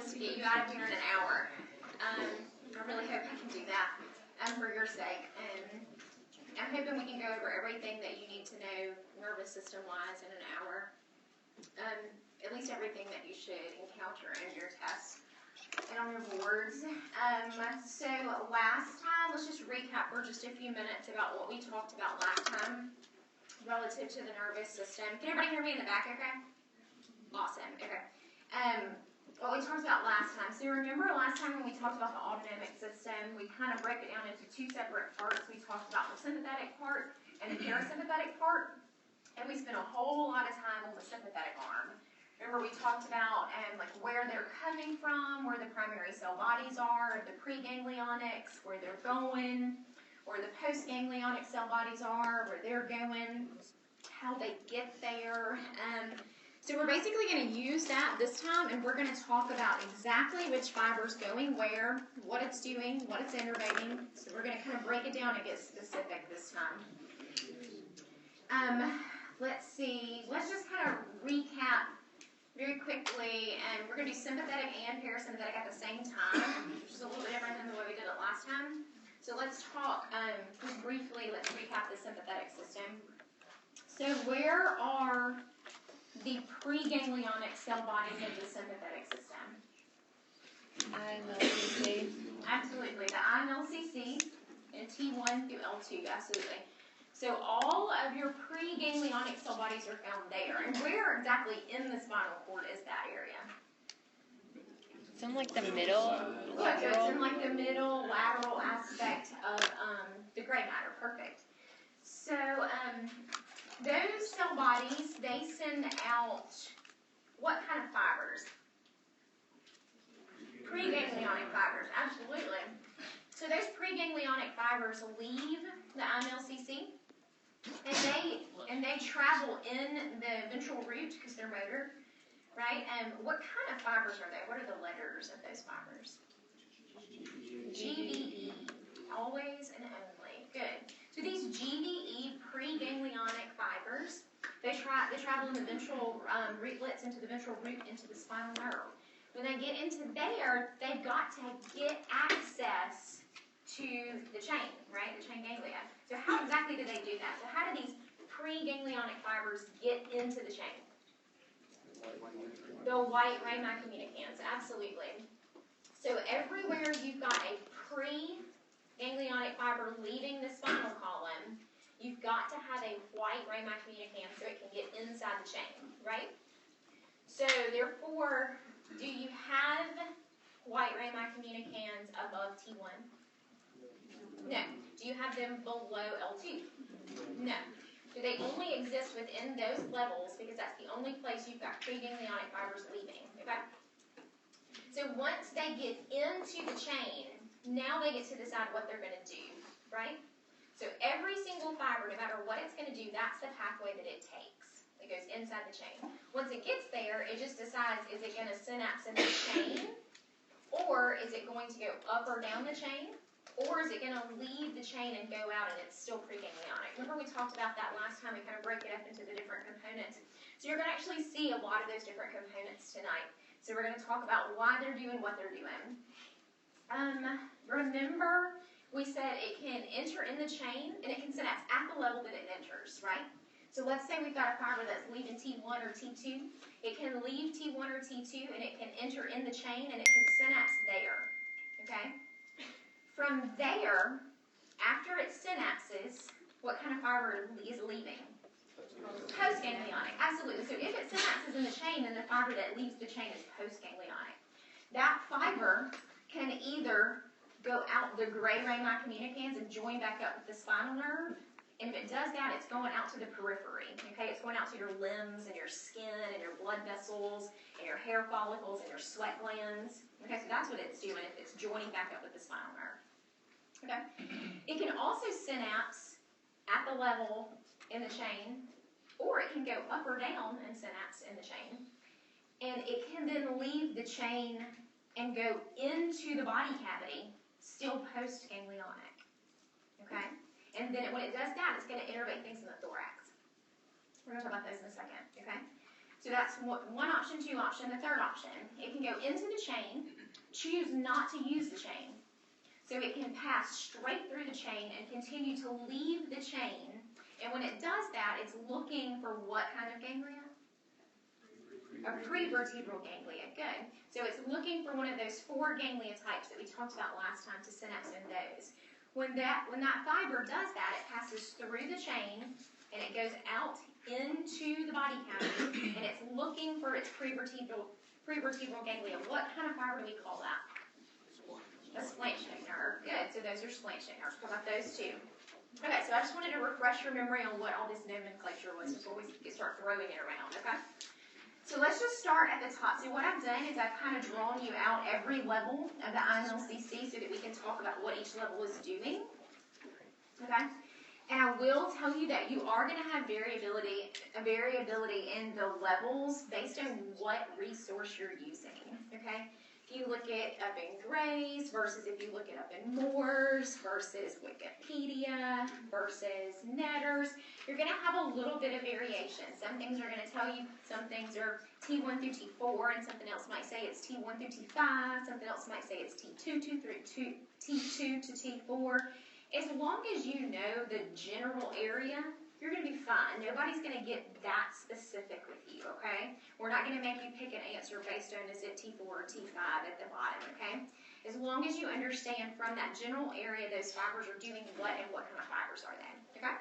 to get you out of here in an hour. I really hope I can do that for your sake. And I'm hoping we can go over everything that you need to know nervous system-wise in an hour. At least everything that you should encounter in your test and on your boards. So last time, let's just recap for just a few minutes about what we talked about last time relative to the nervous system. Can everybody hear me in the back okay? Awesome, okay. What we talked about last time. So remember last time when we talked about the autonomic system, we kind of break it down into two separate parts. We talked about the sympathetic part and the parasympathetic part, and we spent a whole lot of time on the sympathetic arm. Remember we talked about like where they're coming from, where the primary cell bodies are, the preganglionics, where they're going, where the postganglionic cell bodies are, where they're going, how they get there. So we're basically going to use that this time, and we're going to talk about exactly which fiber's going where, what it's doing, what it's innervating. So we're going to kind of break it down and get specific this time. Let's see. Let's just kind of recap very quickly, and we're going to do sympathetic and parasympathetic at the same time, which is a little bit different than the way we did it last time. So let's talk just briefly. Let's recap the sympathetic system. So where are the preganglionic cell bodies of the sympathetic system? IMLCC. Absolutely. The IMLCC and T1 through L2. Absolutely. So all of your preganglionic cell bodies are found there. And where exactly in the spinal cord is that area? It's in like the middle. Look, so it's in like the middle lateral aspect of the gray matter. Perfect. So those cell bodies, they send out what kind of fibers? Preganglionic fibers, absolutely. So those preganglionic fibers leave the IMLCC, and they travel in the ventral root because they're motor, right? What kind of fibers are they? What are the letters of those fibers? GVE, always and only. Good. So these GVE preganglionic fibers, they travel in the ventral rootlets into the ventral root into the spinal nerve. When they get into there, they've got to get access to the chain, right? The chain ganglia. So how exactly do they do that? So how do these preganglionic fibers get into the chain? The white rami communicans, absolutely. So everywhere you've got a preganglionic fiber leaving the spinal column, you've got to have a white rami communicans so it can get inside the chain, right? So therefore, do you have white rami communicans above T1? No. Do you have them below L2? No. Do they only exist within those levels because that's the only place you've got preganglionic fibers leaving? Okay? So once they get into the chain, now they get to decide what they're going to do, right? So every single fiber, no matter what it's going to do, that's the pathway that it takes. It goes inside the chain. Once it gets there, it just decides, is it going to synapse in the chain, or is it going to go up or down the chain, or is it going to leave the chain and go out and it's still preganglionic? Remember we talked about that last time. We kind of break it up into the different components. So you're going to actually see a lot of those different components tonight. So we're going to talk about why they're doing what they're doing. Remember we said it can enter in the chain and it can synapse at the level that it enters, right? So let's say we've got a fiber that's leaving T1 or T2. It can leave T1 or T2 and it can enter in the chain and it can synapse there, okay? From there, after it synapses, what kind of fiber is leaving? Postganglionic, absolutely. So if it synapses in the chain, then the fiber that leaves the chain is postganglionic. That fiber can either go out the gray rami communicans and join back up with the spinal nerve. And if it does that, it's going out to the periphery. Okay, it's going out to your limbs and your skin and your blood vessels and your hair follicles and your sweat glands. Okay, so that's what it's doing if it's joining back up with the spinal nerve. Okay, it can also synapse at the level in the chain, or it can go up or down and synapse in the chain. And it can then leave the chain and go into the body cavity, still postganglionic. Okay? And then when it does that, it's going to innervate things in the thorax. We're going to talk about those in a second. Okay? So that's one option, two option. The third option, it can go into the chain, choose not to use the chain. So it can pass straight through the chain and continue to leave the chain. And when it does that, it's looking for what kind of ganglia? A prevertebral ganglia. Good. So it's looking for one of those 4 ganglia types that we talked about last time to synapse in those. When that fiber does that, it passes through the chain and it goes out into the body cavity and it's looking for its prevertebral ganglia. What kind of fiber do we call that? A slant-shaped nerve. Good. So those are slant-shaped nerves. What about those two? Okay, so I just wanted to refresh your memory on what all this nomenclature was before we start throwing it around, okay? So let's just start at the top. So what I've done is I've kind of drawn you out every level of the INLCC so that we can talk about what each level is doing, okay? And I will tell you that you are going to have variability in the levels based on what resource you're using, okay? If you look it up in Gray's versus if you look it up in Moore's versus Wikipedia versus Netter's, you're going to have a little bit of variation. Some things are going to tell you some things are T1 through T4 and something else might say it's T1 through T5, something else might say it's T2 through T2 to T4. As long as you know the general area, you're going to be fine. Nobody's going to get that specific with you, okay? We're not going to make you pick an answer based on is it T4 or T5 at the bottom, okay? As long as you understand from that general area those fibers are doing what and what kind of fibers are they, okay?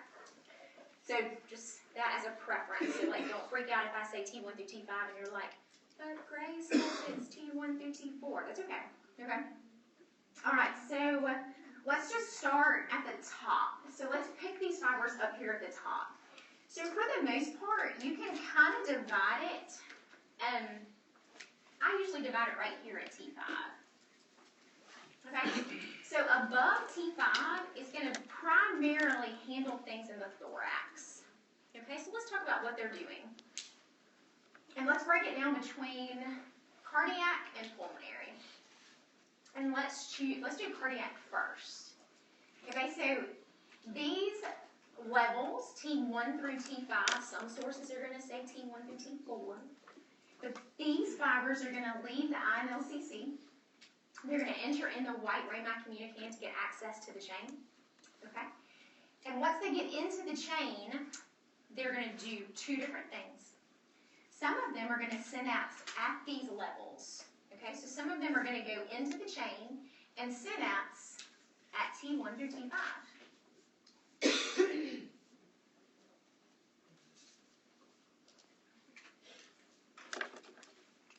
So just that as a preference. So like don't freak out if I say T1 through T5 and you're like, but Gray says it's T1 through T4. That's okay, okay? All right, so let's just start at the top. So let's pick these fibers up here at the top. So for the most part, you can kind of divide it. I usually divide it right here at T5. Okay? So above T5 is going to primarily handle things in the thorax. Okay, so let's talk about what they're doing. And let's break it down between cardiac and pulmonary. And let's do cardiac first. Okay, so these levels, T1 through T5, some sources are going to say T1 through T4. But these fibers are going to leave the INLCC. They're going to enter in the white rami communicant to get access to the chain. Okay? And once they get into the chain, they're going to do 2 different things. Some of them are going to synapse at these levels. Okay, so some of them are going to go into the chain and synapse at T1 through T5.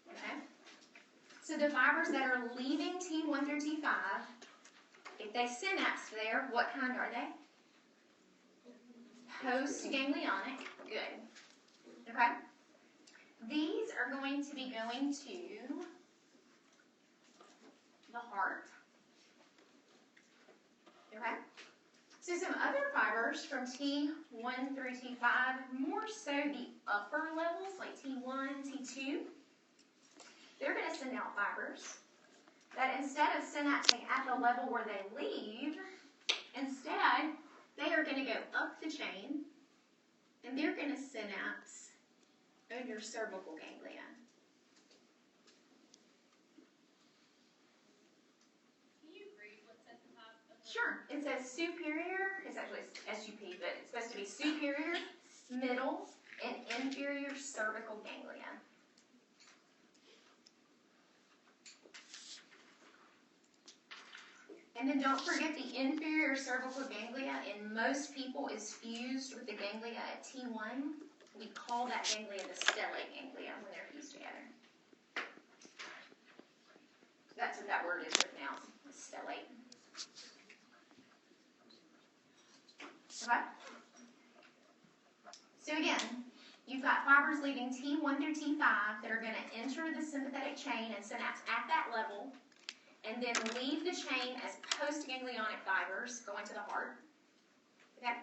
Okay, so the fibers that are leaving T1 through T5, if they synapse there, what kind are they? Post-ganglionic. Good. Okay, these are going to be going to the heart. Okay? So some other fibers from T1 through T5, more so the upper levels, like T1, T2, they're going to send out fibers that instead of synapsing at the level where they leave, instead, they are going to go up the chain, and they're going to synapse on your cervical ganglia. Sure. It says superior, it's actually SUP, but it's supposed to be superior, middle, and inferior cervical ganglia. And then don't forget the inferior cervical ganglia in most people is fused with the ganglia at T1. We call that ganglia the stellate ganglia when they're fused together. That's what that word is written out, stellate. Okay? So again, you've got fibers leaving T1 through T5 that are going to enter the sympathetic chain and synapse at that level, and then leave the chain as postganglionic fibers going to the heart. Okay?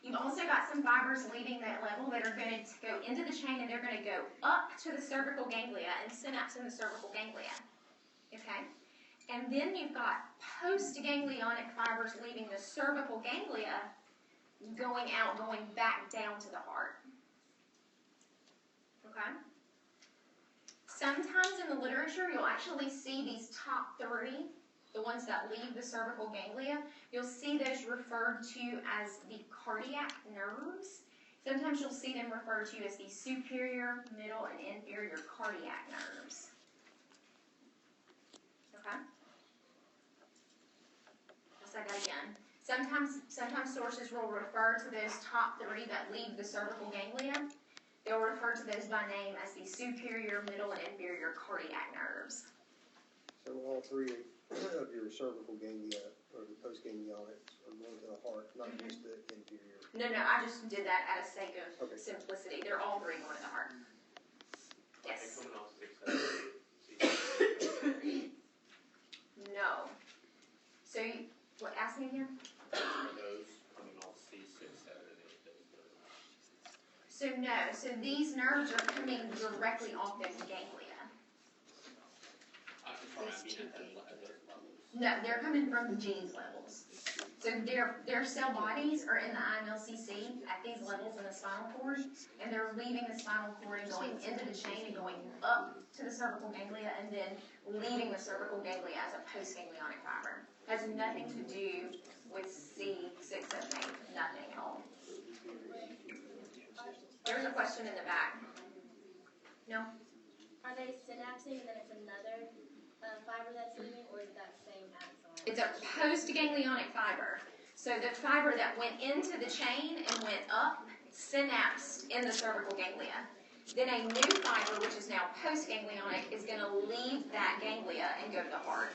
You've also got some fibers leaving that level that are going to go into the chain, and they're going to go up to the cervical ganglia and synapse in the cervical ganglia. Okay? And then you've got postganglionic fibers leaving the cervical ganglia, going back down to the heart. Okay? Sometimes in the literature, you'll actually see these top 3, the ones that leave the cervical ganglia, you'll see those referred to as the cardiac nerves. Sometimes you'll see them referred to as the superior, middle, and inferior cardiac nerves. Okay? I'll say that again. Sometimes sources will refer to those top 3 that leave the cervical ganglia. They'll refer to those by name as the superior, middle, and inferior cardiac nerves. So all 3 of your cervical ganglia, or the postganglionics, are going to the heart, not just the inferior. No, I just did that at a sake of simplicity. They're all 3 going to the heart. Yes. No. So, ask me again? So no, so these nerves are coming directly off those ganglia. No, they're coming from the genes levels. So their cell bodies are in the IMLCC at these levels in the spinal cord, and they're leaving the spinal cord and going into the chain and going up to the cervical ganglia, and then leaving the cervical ganglia as a postganglionic fiber. Has nothing to do with C678, nothing at all. There's a question in the back. No? Are they synapsing and then it's another fiber that's leaving, or is that same axon? It's a postganglionic fiber. So the fiber that went into the chain and went up synapsed in the cervical ganglia. Then a new fiber, which is now postganglionic, is going to leave that ganglia and go to the heart.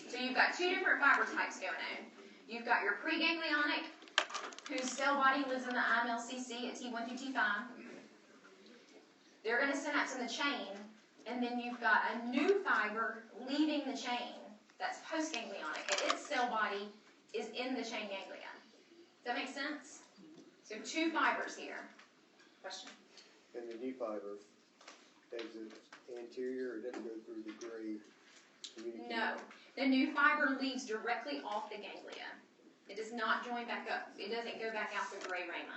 So you've got 2 different fiber types going on. You've got your preganglionic, whose cell body lives in the IMLCC at T1 through T5. They're going to synapse in the chain, and then you've got a new fiber leaving the chain that's postganglionic, and its cell body is in the chain ganglia. Does that make sense? So 2 fibers here. Question? And the new fiber exits anterior, or doesn't go through the gray communication? No. The new fiber leaves directly off the ganglia. It does not join back up. It doesn't go back out the gray rami.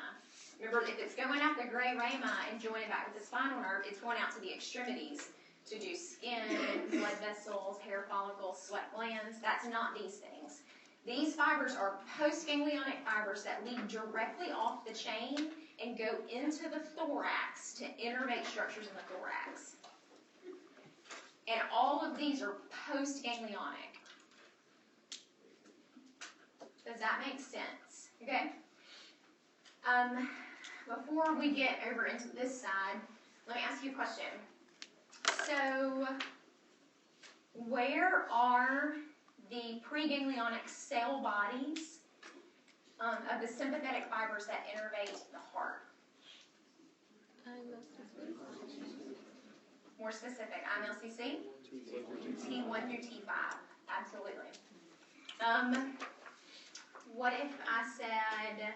Remember, if it's going out the gray rami and joining back with the spinal nerve, it's going out to the extremities to do skin, blood vessels, hair follicles, sweat glands. That's not these things. These fibers are postganglionic fibers that lead directly off the chain and go into the thorax to innervate structures in the thorax. And all of these are postganglionic. Does that make sense? Okay. Before we get over into this side, let me ask you a question. So, where are the preganglionic cell bodies of the sympathetic fibers that innervate the heart? More specific, IMLCC? T1 through T5. Absolutely. What if I said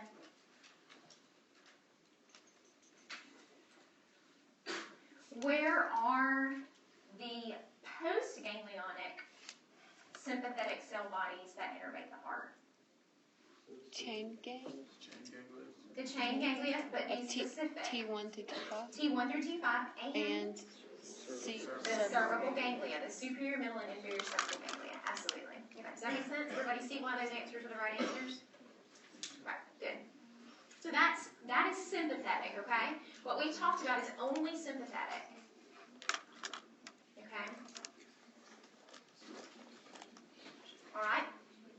where are the postganglionic sympathetic cell bodies that innervate the heart? Chain gang? The chain ganglia, but be specific. T1 to T5. T1 through T5 And the cervical ganglia, the superior, middle, and inferior cervical ganglia. Absolutely. Okay. Does that make sense? Everybody see why those answers are the right answers? Right. Good. So that is sympathetic, okay? What we talked about is only sympathetic. Okay? Alright?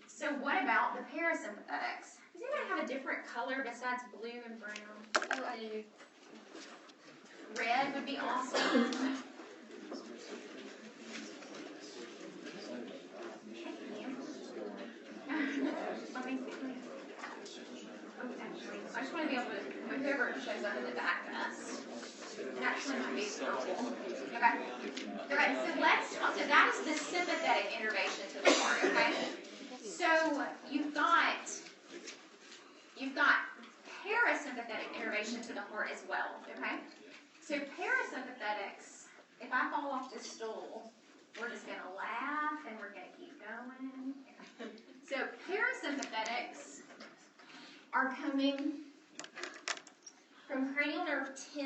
So what about the parasympathetics? Does anybody have a different color besides blue and brown? Oh, I do. Red would be awesome. Let me see. Oh, actually, I just want to be able to, whoever shows up in the back of us, it actually might be purple. Okay. Okay, so let's talk, so that is the sympathetic innervation to the heart, okay? So you've got parasympathetic innervation to the heart as well, okay? So parasympathetics, if I fall off this stool, we're just going to laugh and we're going to keep going. So parasympathetics are coming from cranial nerve 10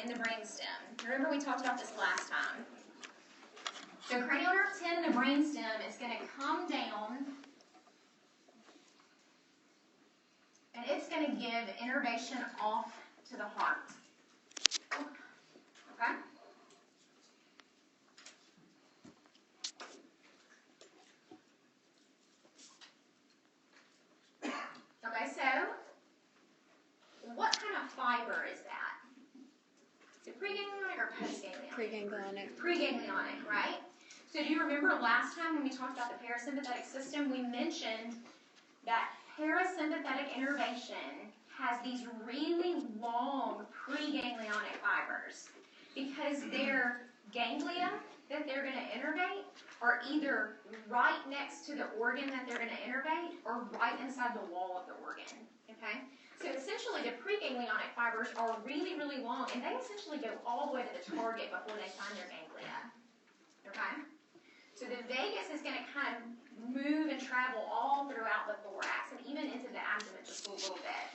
in the brainstem. Remember we talked about this last time. So cranial nerve 10 in the brainstem is going to come down, and it's going to give innervation off to the heart. Okay? Okay, so what kind of fiber is that? Is it preganglionic or postganglionic? Preganglionic. Preganglionic, right? So do you remember last time when we talked about the parasympathetic system, we mentioned that parasympathetic innervation has these really long preganglionic fibers because their ganglia that they're going to innervate are either right next to the organ that they're going to innervate or right inside the wall of the organ, okay? So essentially the preganglionic fibers are really, really long, and they essentially go all the way to the target before they find their ganglia, okay? So the vagus is going to kind of move and travel all throughout the thorax and even into the abdomen just a little bit,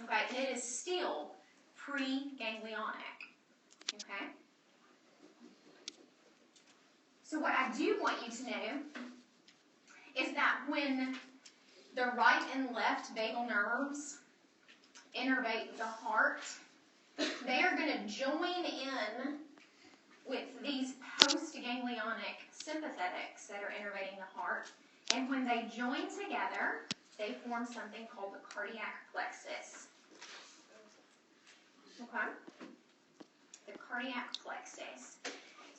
okay? And it is still preganglionic, okay? So what I do want you to know is that when the right and left vagal nerves innervate the heart, they are going to join in with these postganglionic sympathetics that are innervating the heart. And when they join together, they form something called the cardiac plexus. Okay? The cardiac plexus.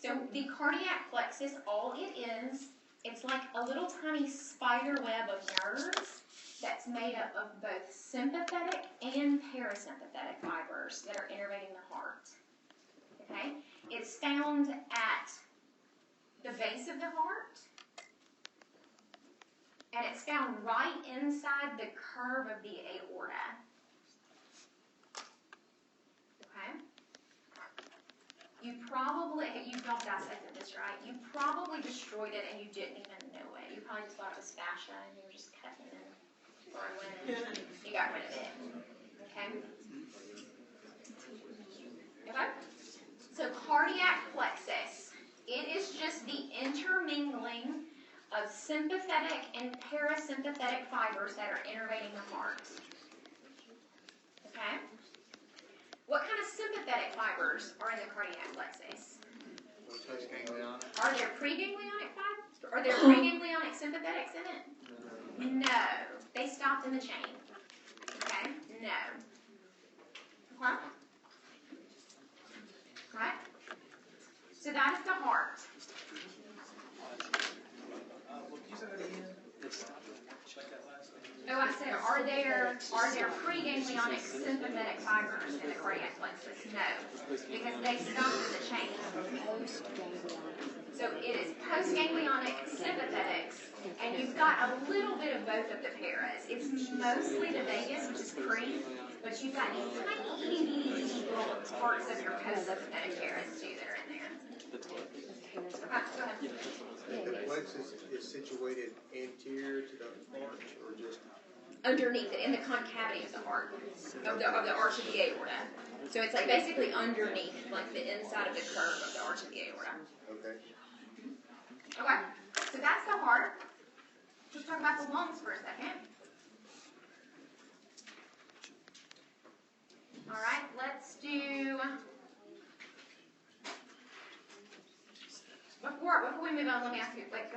So the cardiac plexus, all it is, it's like a little tiny spider web of nerves that's made up of both sympathetic and parasympathetic fibers that are innervating the heart. Okay? It's found at the base of the heart, and it's found right inside the curve of the aorta. Okay? You don't dissected this, right? You probably destroyed it and you didn't even know it. You probably just thought it was fascia and you were just cutting and throwing and you got rid of it. Okay? Okay? So cardiac plexus, it is just the intermingling of sympathetic and parasympathetic fibers that are innervating the heart. Okay? What kind of sympathetic fibers are in the cardiac plexus? Are there preganglionic fibers? Are there preganglionic sympathetics in it? No. They stopped in the chain. Okay? No. Okay? Right? So that is the heart. Oh, I said, are there preganglionic sympathetic fibers in the cardiac plexus? No, because they stopped in the chain. So it is postganglionic sympathetics, and you've got a little bit of both of the paras. It's mostly the vagus, which is pre, but you've got these tiny, itty little parts of your postsympathetic paras too that are in there. Okay, go ahead. The plexus is situated anterior to the arch, or just Underneath it, in the concavity of the heart, of the arch of the aorta. So it's like basically underneath, like the inside of the curve of the arch of the aorta. okay? Okay, so that's the heart. Let's talk about the lungs for a second. All right, let's do. Before we move on, let me ask you. Go ahead.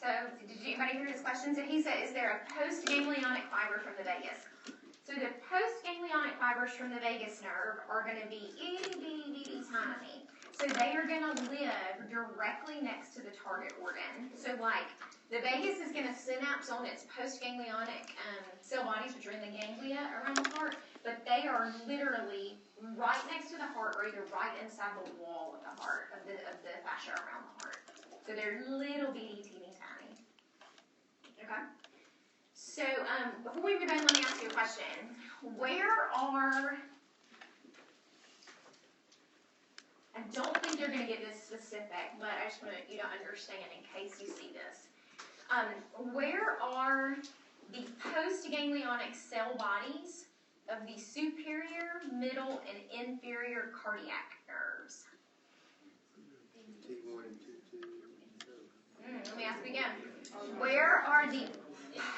So, did anybody hear his question? So he said, is there a postganglionic fiber from the vagus? So the postganglionic fibers from the vagus nerve are going to be itty bitty tiny. So they are going to live directly next to the target organ. So like, the vagus is going to synapse on its postganglionic cell bodies, which are in the ganglia around the heart, but they are literally right next to the heart or either right inside the wall of the heart, of the fascia around the heart. So they're little bitty, teeny tiny. Okay? So, before we move on, let me ask you a question. I don't think you're going to get this specific, but I just want you to understand in case you see this. Where are the postganglionic cell bodies of the superior, middle, and inferior cardiac nerves. T1 and T2. Let me ask it again. Where are the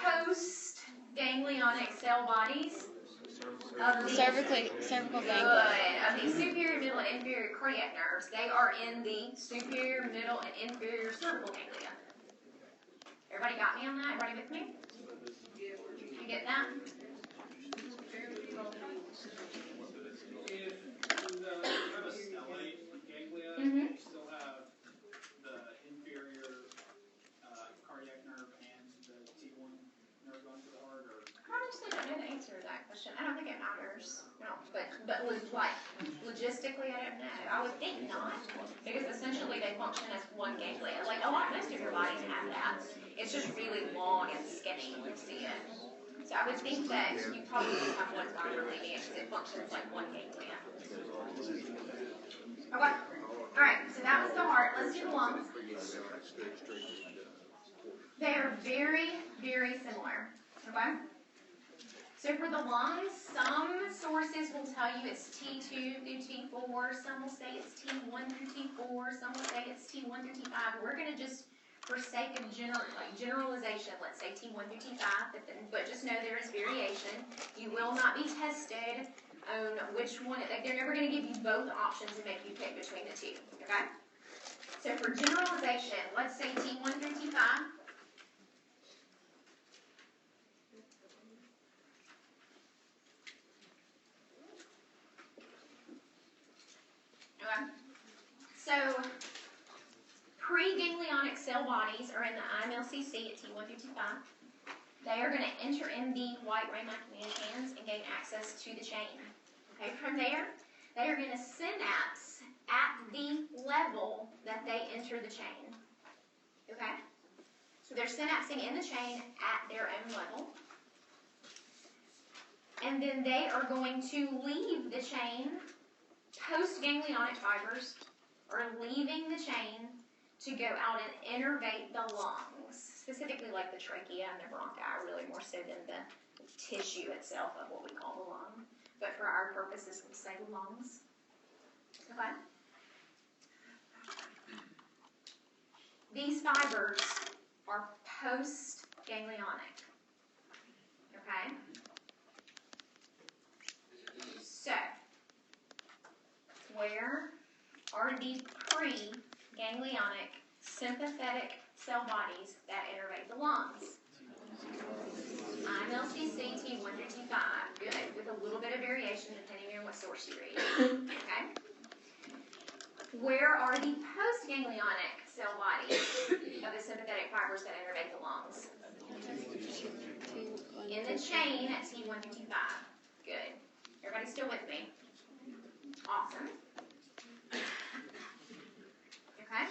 postganglionic cell bodies of the cervical good, ganglia. of the superior, middle, and inferior cardiac nerves? They are in the superior, middle, and inferior cervical ganglia. Everybody got me on that? Everybody with me? You get that? You still have the inferior cardiac nerve and the T1 nerve going to the heart, or? I honestly don't know the answer to that question. I don't think it matters. No, but like logistically, I don't know. I would think not, because essentially they function as one ganglia. Like most of your bodies have that. It's just really long and skinny. You'll see it. So I would think that you probably have one fiber leaving it because it functions like one ganglia. Okay. All right. So that was the heart. Let's do the lungs. They are very, very similar. Okay. So for the lungs, some sources will tell you it's T2 through T4. Some will say it's T1 through T4. Some will say it's T1 through T5. We're going to just, for sake of generalization, let's say T1 through T5. But just know there is variation. You will not be tested on which one. They're never going to give you both options and make you pick between the two. Okay. So for generalization, let's say T1 through T5. So, preganglionic cell bodies are in the IMLCC at T1 through T5. They are going to enter in the white Raynaud communicans and gain access to the chain. Okay, from there, they are going to synapse at the level that they enter the chain. Okay? So they're synapsing in the chain at their own level. And then they are going to leave the chain. Postganglionic fibers are leaving the chain to go out and innervate the lungs, specifically like the trachea and the bronchi, really more so than the tissue itself of what we call the lung. But for our purposes, we'll say the lungs. Okay? These fibers are postganglionic. Okay? So, where are the pre-ganglionic sympathetic cell bodies that innervate the lungs? IMLCC T1 through T5. Good. With a little bit of variation depending on what source you read. Okay? Where are the postganglionic cell bodies of the sympathetic fibers that innervate the lungs? In the chain at T1 through T5. Good. Everybody still with me? Awesome. Okay?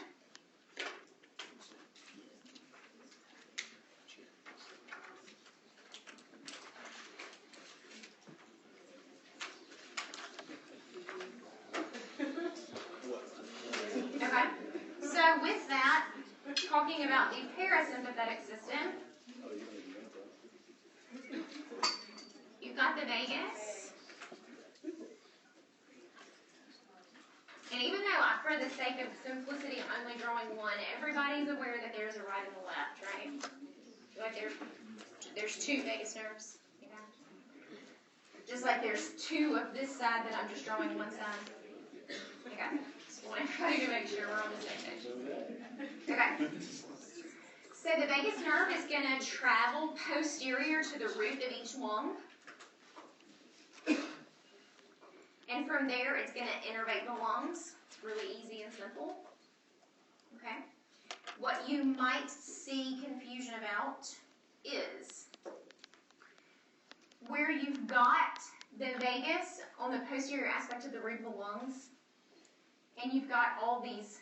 Okay. So with that, talking about the parasympathetic system, you've got the vagus. And even though, for the sake of simplicity, I'm only drawing one, everybody's aware that there's a right and a left, right? Like there's two vagus nerves, you know? Just like there's two of this side that I'm just drawing one side. Okay. Just want everybody to make sure we're on the same page. Okay. So the vagus nerve is going to travel posterior to the root of each lung. And from there, it's going to innervate the lungs. It's really easy and simple. Okay? What you might see confusion about is where you've got the vagus on the posterior aspect of the root of the lungs, and you've got all these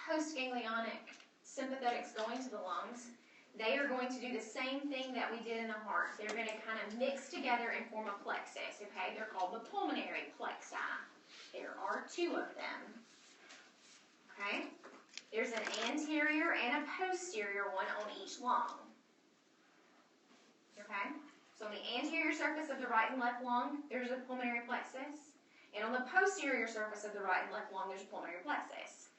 postganglionic sympathetics going to the lungs. They are going to do the same thing that we did in the heart. They're going to kind of mix together and form a plexus, okay? They're called the pulmonary plexi. There are two of them, okay? There's an anterior and a posterior one on each lung. Okay? So on the anterior surface of the right and left lung, there's a pulmonary plexus. And on the posterior surface of the right and left lung, there's a pulmonary plexus.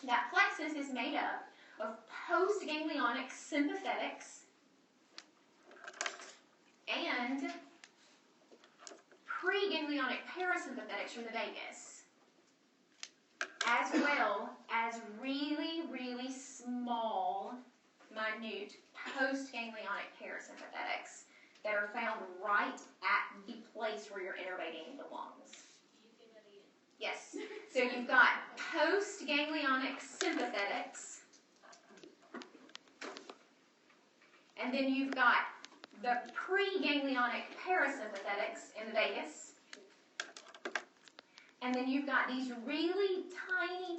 That plexus is made up of postganglionic sympathetics and preganglionic parasympathetics from the vagus, as well as really, really small, minute postganglionic parasympathetics that are found right at the place where you're innervating the lungs. Yes. So you've got postganglionic sympathetics, and then you've got the preganglionic parasympathetics in the vagus, and then you've got these really tiny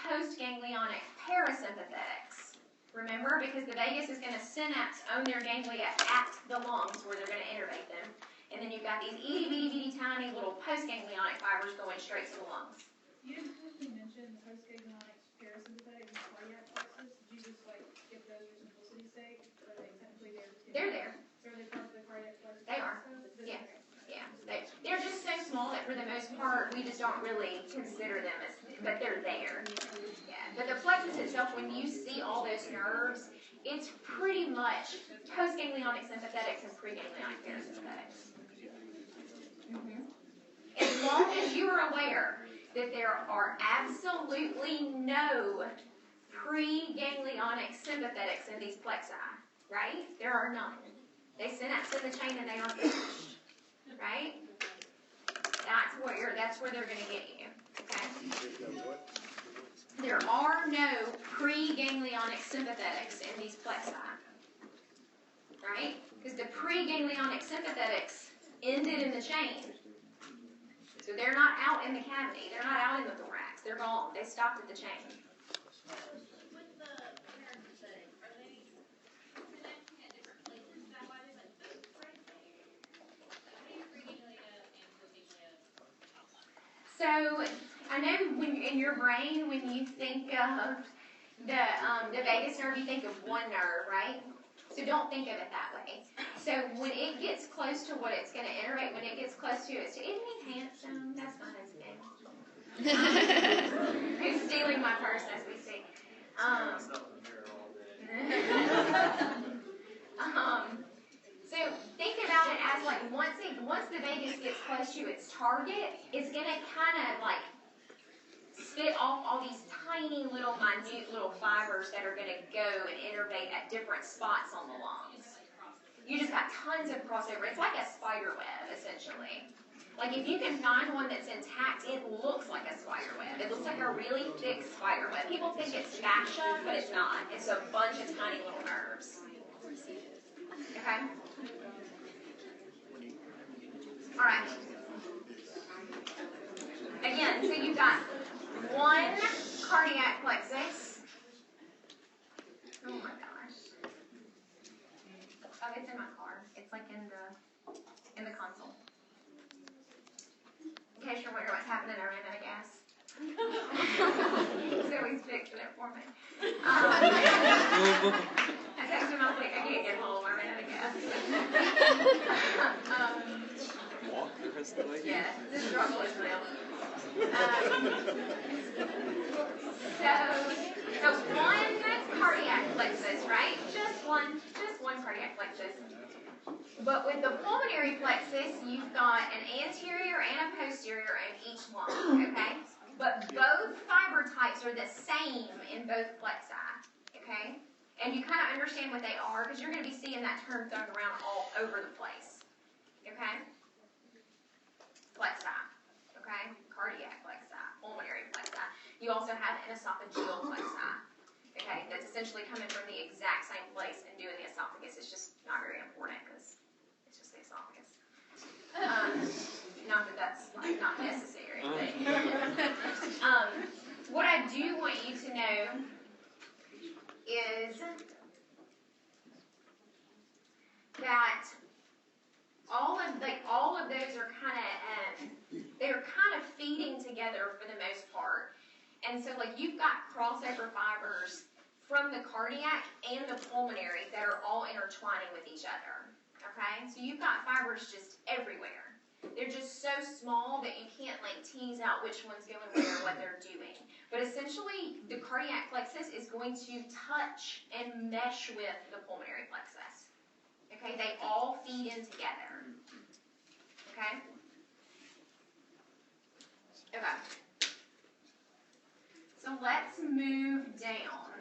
postganglionic parasympathetics. Remember, because the vagus is going to synapse on their ganglia at the lungs where they're going to innervate them. And then you've got these itty tiny little postganglionic fibers going straight to the lungs. You didn't quickly mention postganglionic parasympathetic and cardiac plexus. Did you just skip those for simplicity's sake? Are they technically there too? They're there. So are they part of the cardiac plexus? They are. Also? Yeah. Yeah. They're just so small that for the most part we just don't really consider them as, but they're there. Yeah. But the plexus itself, when you see all those nerves, it's pretty much postganglionic sympathetics and preganglionic parasympathetics. As long as you are aware that there are absolutely no preganglionic sympathetics in these plexi, right? There are none. They synapse in the chain and they are finished, right? That's where they're going to get you, okay? There are no preganglionic sympathetics in these plexi, right? Because the preganglionic sympathetics ended in the chain. So they're not out in the cavity. They're not out in the thorax. They're gone. They stopped at the chain. With the parasympathetic, are they connecting at different places? Is that why there's boots right there? How do you preganglia and postganglia? So I know when in your brain, when you think of the vagus nerve, you think of one nerve, right? So don't think of it that way. So when it gets close to what it's going to innervate, when it gets close to it, isn't he handsome? That's my husband. Who's stealing my purse as we speak. So think about it as once the vagus gets close to its target, it's going to kind of spit off all these tiny little minute little fibers that are going to go and innervate at different spots on the lungs. You just got tons of crossover. It's like a spider web, essentially. Like if you can find one that's intact, it looks like a spider web. It looks like a really thick spider web. People think it's fascia, but it's not. It's a bunch of tiny little nerves. Okay? All right. Again, so you've got one cardiac plexus. Oh my gosh. Oh, it's in my car. It's in the console. In case you're wondering what's happening, I ran out of gas. So he's fixing it for me. I texted him, I was like, I can't get home, I ran out of gas. Walk the rest of the way? Yeah, the struggle is real. So one cardiac plexus, right? Just one cardiac plexus. But with the pulmonary plexus, you've got an anterior and a posterior in each lung, okay? But both fiber types are the same in both plexi, okay? And you kind of understand what they are because you're going to be seeing that term thrown around all over the place, okay? Plexi, okay? Cardiac plexi, pulmonary plexi. You also have an esophageal plexi, okay? That's essentially coming from the exact same place and doing the esophagus. It's just not very important because it's just the esophagus. Not that that's not necessary, but what I do want you to know is that all of those are they're kind of feeding together for the most part. And so you've got crossover fibers from the cardiac and the pulmonary that are all intertwining with each other. Okay? So you've got fibers just everywhere. They're just so small that you can't like tease out which one's going where, what they're doing. But essentially, the cardiac plexus is going to touch and mesh with the pulmonary plexus. Okay? They all feed in together. Okay? Okay. So let's move down.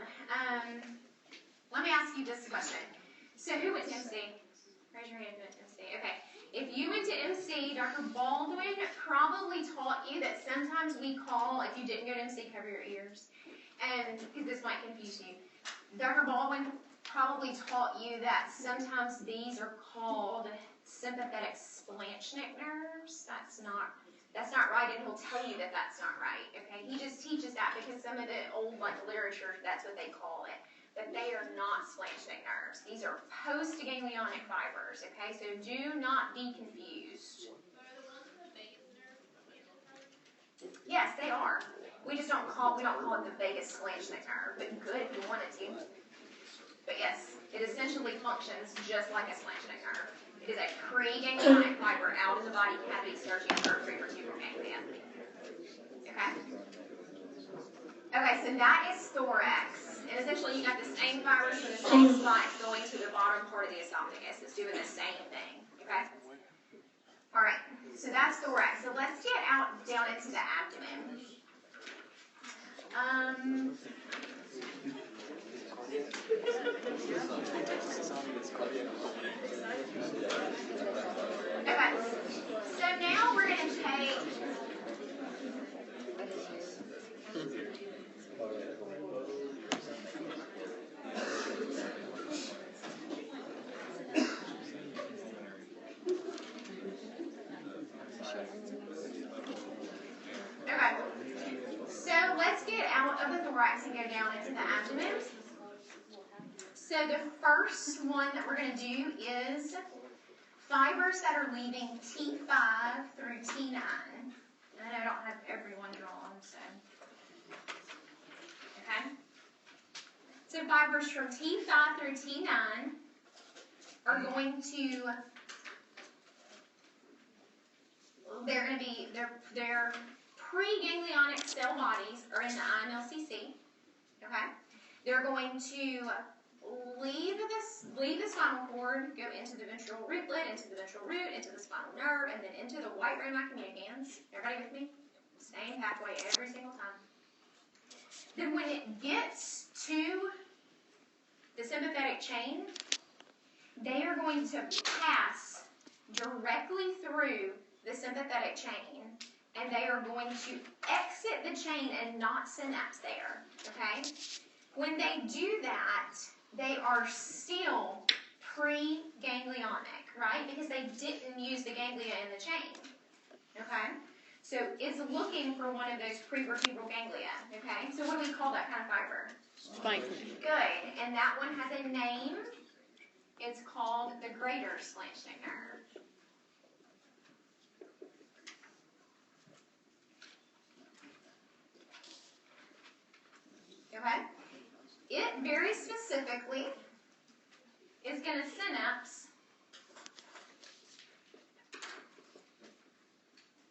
Let me ask you this question. So who went to MC? Raise your hand who went to MC. Okay. If you went to MC, Dr. Baldwin probably taught you that sometimes we call, if you didn't go to MC, cover your ears, because this might confuse you. Dr. Baldwin probably taught you that sometimes these are called sympathetic splanchnic nerves. That's not right, and he'll tell you that that's not right, okay? He just teaches that because some of the old, literature, that's what they call it. But they are not splanchnic nerves. These are post-ganglionic fibers, okay? So do not be confused. Are the ones in the vagus nerve spinal cord? Yes, they are. We don't call it the vagus splanchnic nerve, but good if you wanted to. But yes, it essentially functions just like a splanchnic nerve. It is a pre-ganglionic fiber out in the body cavity starting to start prevertebral ganglia. Okay? Okay, so that is thorax. And essentially you got the same fibers from the same spot going to the bottom part of the esophagus. It's doing the same thing. Okay? Alright, so that's thorax. So let's get down into the abdomen. Okay, so now we're going to take okay, so let's get out of the thorax and go down into the abdomen. So the first one that we're going to do is fibers that are leaving T5 through T9. And I don't have everyone drawn, so. Okay? So fibers from T5 through T9 are going to, they're going to be, their pre-ganglionic cell bodies are in the IMLCC. Okay? They're going to leave the spinal cord, go into the ventral rootlet, into the ventral root, into the spinal nerve, and then into the white rami communicans. Everybody with me? Same pathway every single time. Then when it gets to the sympathetic chain, they are going to pass directly through the sympathetic chain, and they are going to exit the chain and not synapse there. Okay? When they do that, they are still pre-ganglionic, right? Because they didn't use the ganglia in the chain, okay? So it's looking for one of those prevertebral ganglia, okay? So what do we call that kind of fiber? Splanchnic. Good, and that one has a name. It's called the greater splanchnic nerve. Okay? It very specifically is going to synapse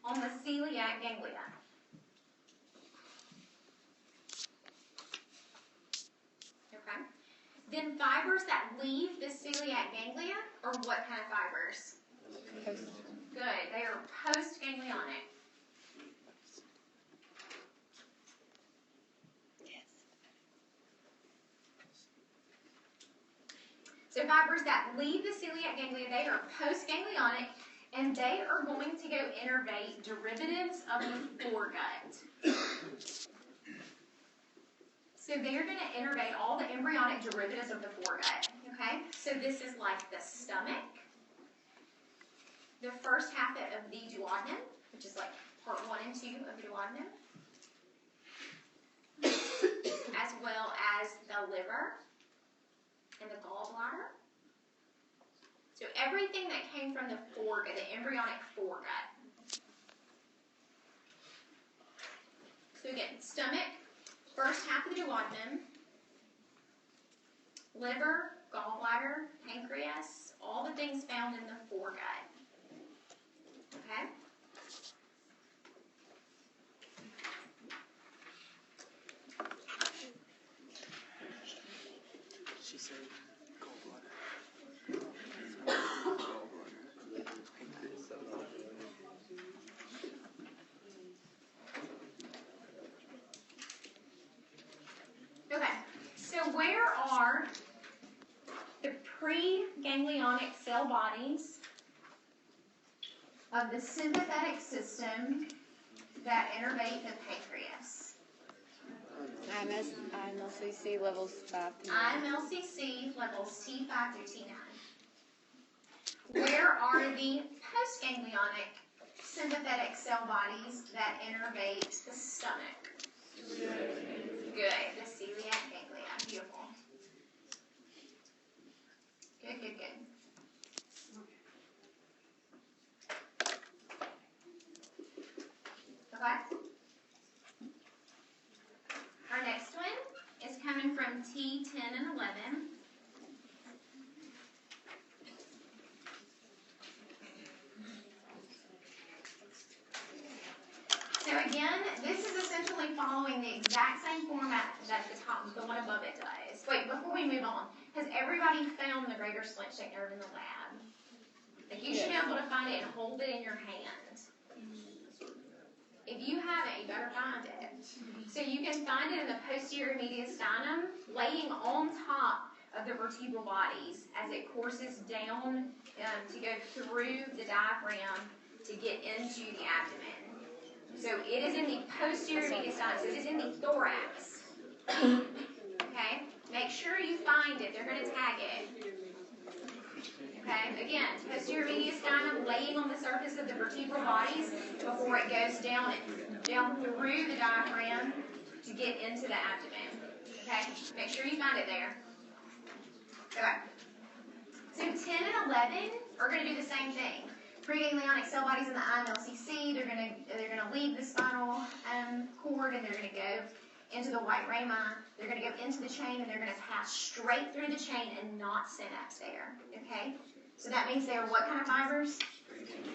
on the celiac ganglia. Okay? Then fibers that leave the celiac ganglia are what kind of fibers? Good. They are post-ganglionic. So fibers that leave the celiac ganglia, they are post-ganglionic, and they are going to go innervate derivatives of the foregut. So they're going to innervate all the embryonic derivatives of the foregut. Okay? So this is like the stomach, the first half of the duodenum, which is like part 1 and 2 of the duodenum, as well as the liver and the gallbladder. So everything that came from the foregut, the embryonic foregut. So again, stomach, first half of the duodenum, liver, gallbladder, pancreas, all the things found in the foregut. Okay? She said gallbladder. Gallbladder. Pancreas cell. Okay, so where are the pre-ganglionic cell bodies of the sympathetic system that innervate the pancreas? IMLCC levels 5 to 9. IMLCC levels T5 through T9. Where are the postganglionic sympathetic cell bodies that innervate the stomach? Good, the celiac ganglia. Beautiful. Good, good, good. Okay. Our next one is coming from T10 and 11. So again, this is essentially following the exact same format that the one above it does. Wait, before we move on, has everybody found the greater splanchnic nerve in the lab? Like you should be able to find it and hold it in your hand. If you haven't, you better find it. So you can find it in the posterior mediastinum, laying on top of the vertebral bodies as it courses down to go through the diaphragm to get into the abdomen. So it is in the posterior mediastinum, so it is in the thorax. Okay? Make sure you find it. They're going to tag it. Okay? Again, posterior mediastinum laying on the surface of the vertebral bodies before it goes down through the diaphragm to get into the abdomen. Okay? Make sure you find it there. Okay. So 10 and 11 are going to do the same thing. Preganglionic cell bodies in the IMLCC, they're going to leave the spinal cord and they're going to go into the white rami. They're going to go into the chain and they're going to pass straight through the chain and not synapse there. Okay? So that means they are what kind of fibers?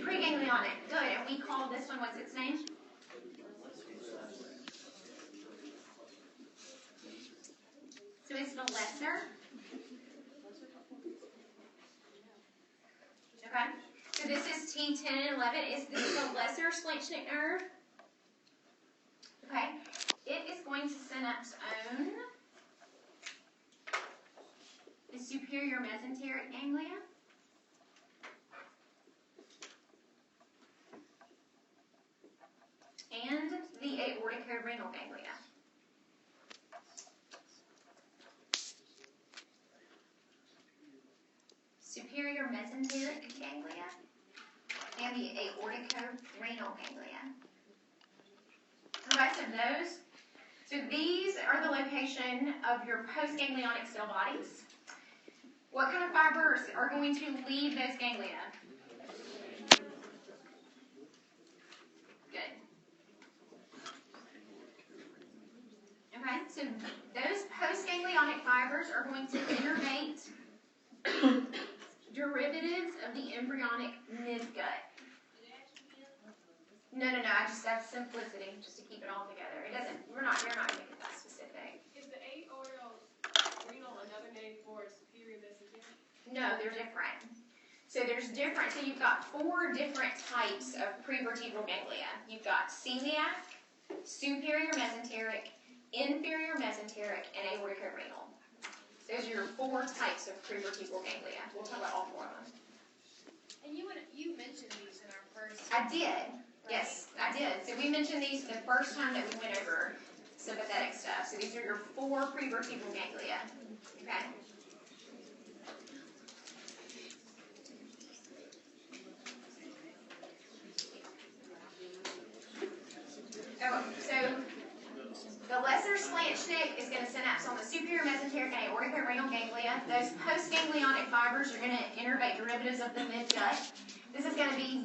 Preganglionic. Good. And we call this one, what's its name? So it's the lesser. Okay? So this is T10 and 11. Is this the lesser splanchnic nerve? Okay. It is going to synapse on the superior mesenteric ganglia. And the aorticorenal ganglia. Superior mesenteric ganglia and the aorticorenal ganglia. Okay, so these are the location of your postganglionic cell bodies. What kind of fibers are going to leave those ganglia? Good. Okay, so those postganglionic fibers are going to innervate derivatives of the embryonic midgut. No, that's simplicity, just to keep it all together. We're not going to make it that specific. Is the aortorenal another name for superior mesenteric? No, they're different. So you've got 4 different types of prevertebral ganglia. You've got celiac, superior mesenteric, inferior mesenteric, and aorticorenal. Those are your 4 types of prevertebral ganglia. We'll talk about all 4 of them. And you mentioned these in our first. I did. Yes, I did. So we mentioned these the first time that we went over sympathetic stuff. So these are your 4 prevertebral ganglia. Okay? Oh, so the lesser splanchnic is going to synapse on the superior mesenteric and aorticorenal ganglia. Those postganglionic fibers are going to innervate derivatives of the midgut. This is going to be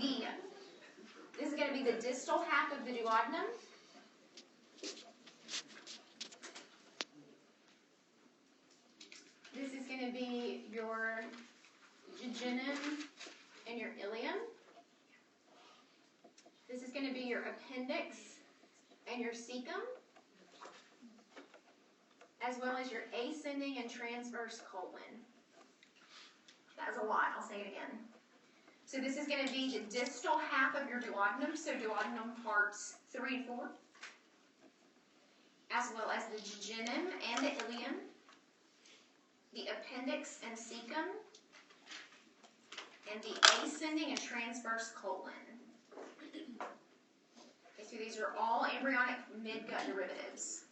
the distal half of the duodenum. This is going to be your jejunum and your ilium. This is going to be your appendix and your cecum, as well as your ascending and transverse colon. That was a lot. I'll say it again. So this is going to be the distal half of your duodenum, so duodenum parts 3 to 4, as well as the jejunum and the ilium, the appendix and cecum, and the ascending and transverse colon. Okay, so these are all embryonic midgut derivatives.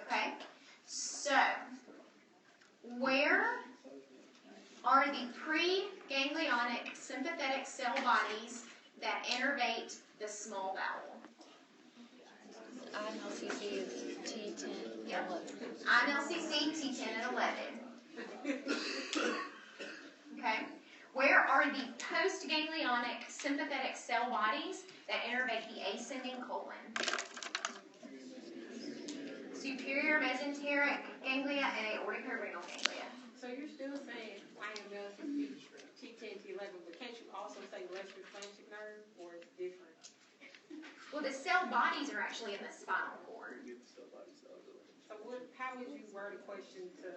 Okay, so where are the preganglionic sympathetic cell bodies that innervate the small bowel? INLCC is T10. Yep. INLCC, T10, and 11. Okay. Where are the postganglionic sympathetic cell bodies that innervate the ascending colon? Superior mesenteric ganglia and aorticorenal ganglia. So you're still saying INLCC, T10, T11, but can't you also say lesser phalangic nerve, or it's different? Well, the cell bodies are actually in the spinal cord. So how would you word a question to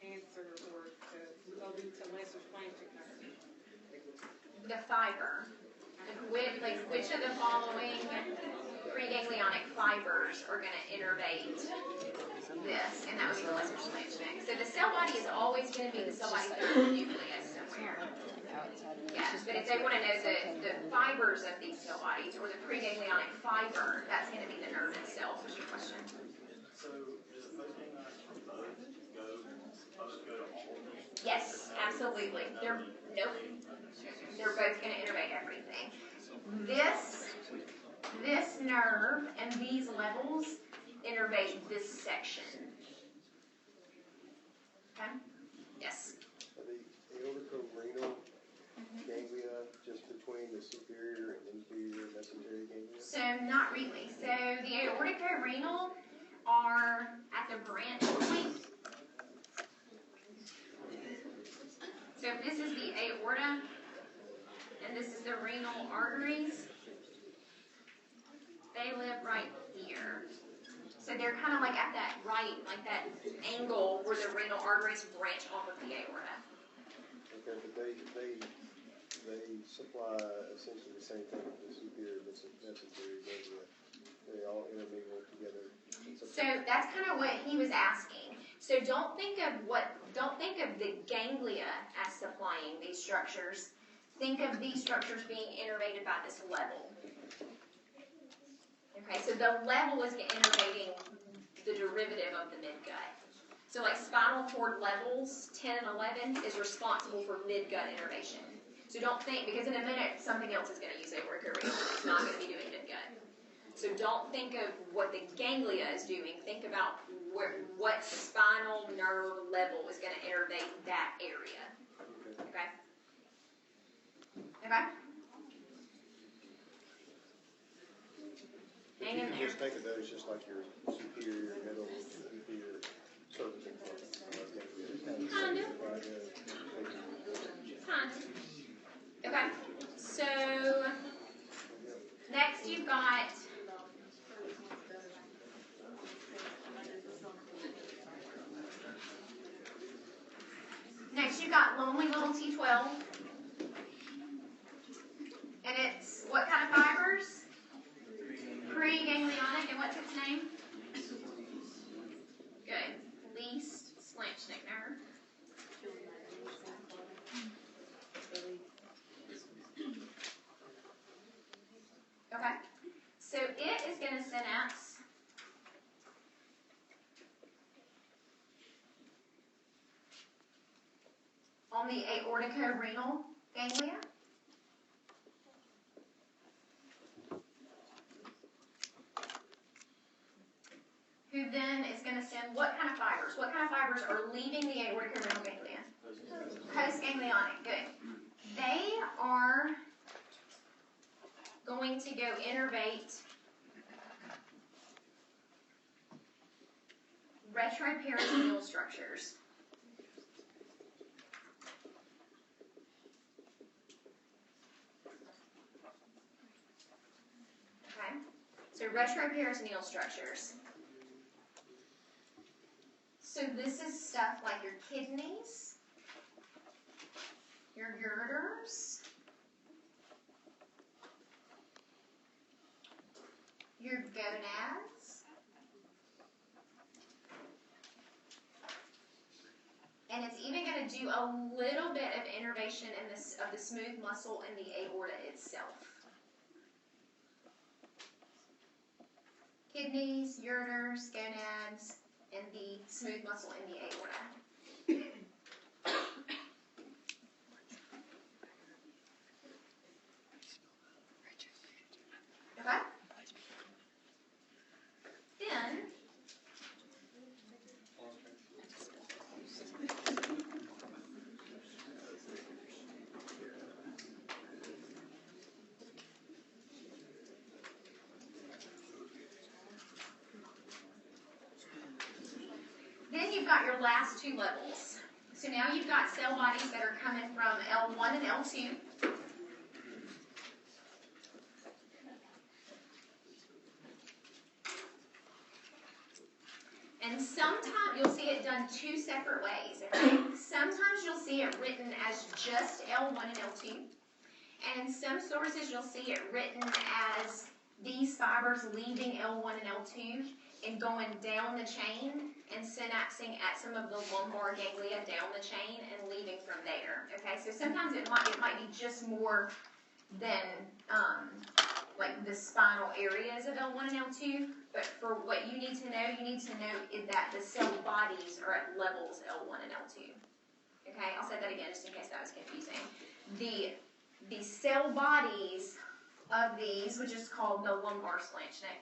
answer or to go to lesser phalangic nerve? The fiber. Which of the following preganglionic fibers are going to innervate this? And that would be the lesser phalangic. So the cell body is always going to be the cell body that are in the nucleus somewhere. Yeah, but if they want to know the fibers of these cell bodies or the preganglionic fiber, that's going to be the nerve itself. Is your question? So, does the postganglionic both go to all of them? Yes, absolutely. They're both going to innervate everything. This nerve and these levels innervate this section. Okay? Yes. Are the aorticorenal ganglia just between the superior and inferior mesenteric ganglia? So not really. So the aorticorenal are at the branch point. So if this is the aorta, and this is the renal arteries, they live right here. So they're kind of like at that like that angle where the renal arteries branch off of the aorta. Okay, but they supply essentially the same thing with the superior mesenteric ganglia. They all intermingle together. So that's kind of what he was asking. So don't think of the ganglia as supplying these structures. Think of these structures being innervated by this level. Okay, so the level is innervating the derivative of the midgut. So like spinal cord levels 10 and 11 is responsible for midgut innervation. So don't think, because in a minute something else is going to use aorticorenal. It's not going to be doing midgut. So don't think of what the ganglia is doing. Think about what spinal nerve level is going to innervate that area. Okay? Okay? But Hang you in can there. just think of those just like your superior, middle, inferior, cervical ganglia. Kind of. Kind of. Okay. So next you've got lonely little T12. And it's what kind of fibers? Preganglionic, and what's its name? Good. Least Schlanchnick nerve. Okay. So it is going to synapse on the aorticorenal ganglia. Who then is going to send what kind of fibers? What kind of fibers are leaving the aorticorenal ganglia? Postganglionic. Good. They are going to go innervate retroperitoneal structures. Okay, so retroperitoneal structures. So this is stuff like your kidneys, your ureters, your gonads, and it's even going to do a little bit of innervation in this of the smooth muscle in the aorta itself. Kidneys, ureters, gonads, and the smooth muscle in the aorta. Okay? Then, you've got your last two levels. So now you've got cell bodies that are coming from L1 and L2. And sometimes you'll see it done two separate ways. Okay? Sometimes you'll see it written as just L1 and L2. And in some sources you'll see it written as these fibers leaving L1 and L2 and going down the chain and synapsing at some of the lumbar ganglia down the chain and leaving from there. Okay, so sometimes it might be just more than like the spinal areas of L1 and L2. But for what you need to know is that the cell bodies are at levels L1 and L2. Okay, I'll say that again just in case that was confusing. The cell bodies of these, which is called the lumbar slant neck.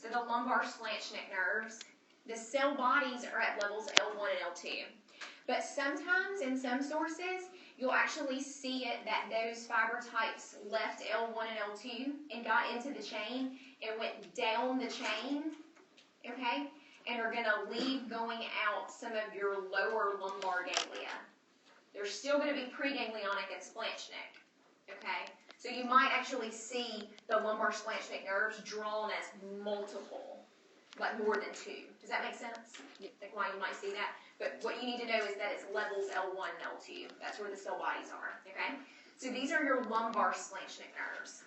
So the lumbar schlanchnic nerves, the cell bodies are at levels L1 and L2. But sometimes in some sources, you'll actually see it that those fiber types left L1 and L2 and got into the chain and went down the chain, okay, and are going to leave going out some of your lower lumbar ganglia. They're still going to be preganglionic and schlanchnic, okay? So you might actually see the lumbar schlanchnic nerves drawn as multiple, like more than two. Does that make sense? Like why you might see that? But what you need to know is that it's levels L1 and L2. That's where the cell bodies are, okay? So these are your lumbar schlanchnic nerves.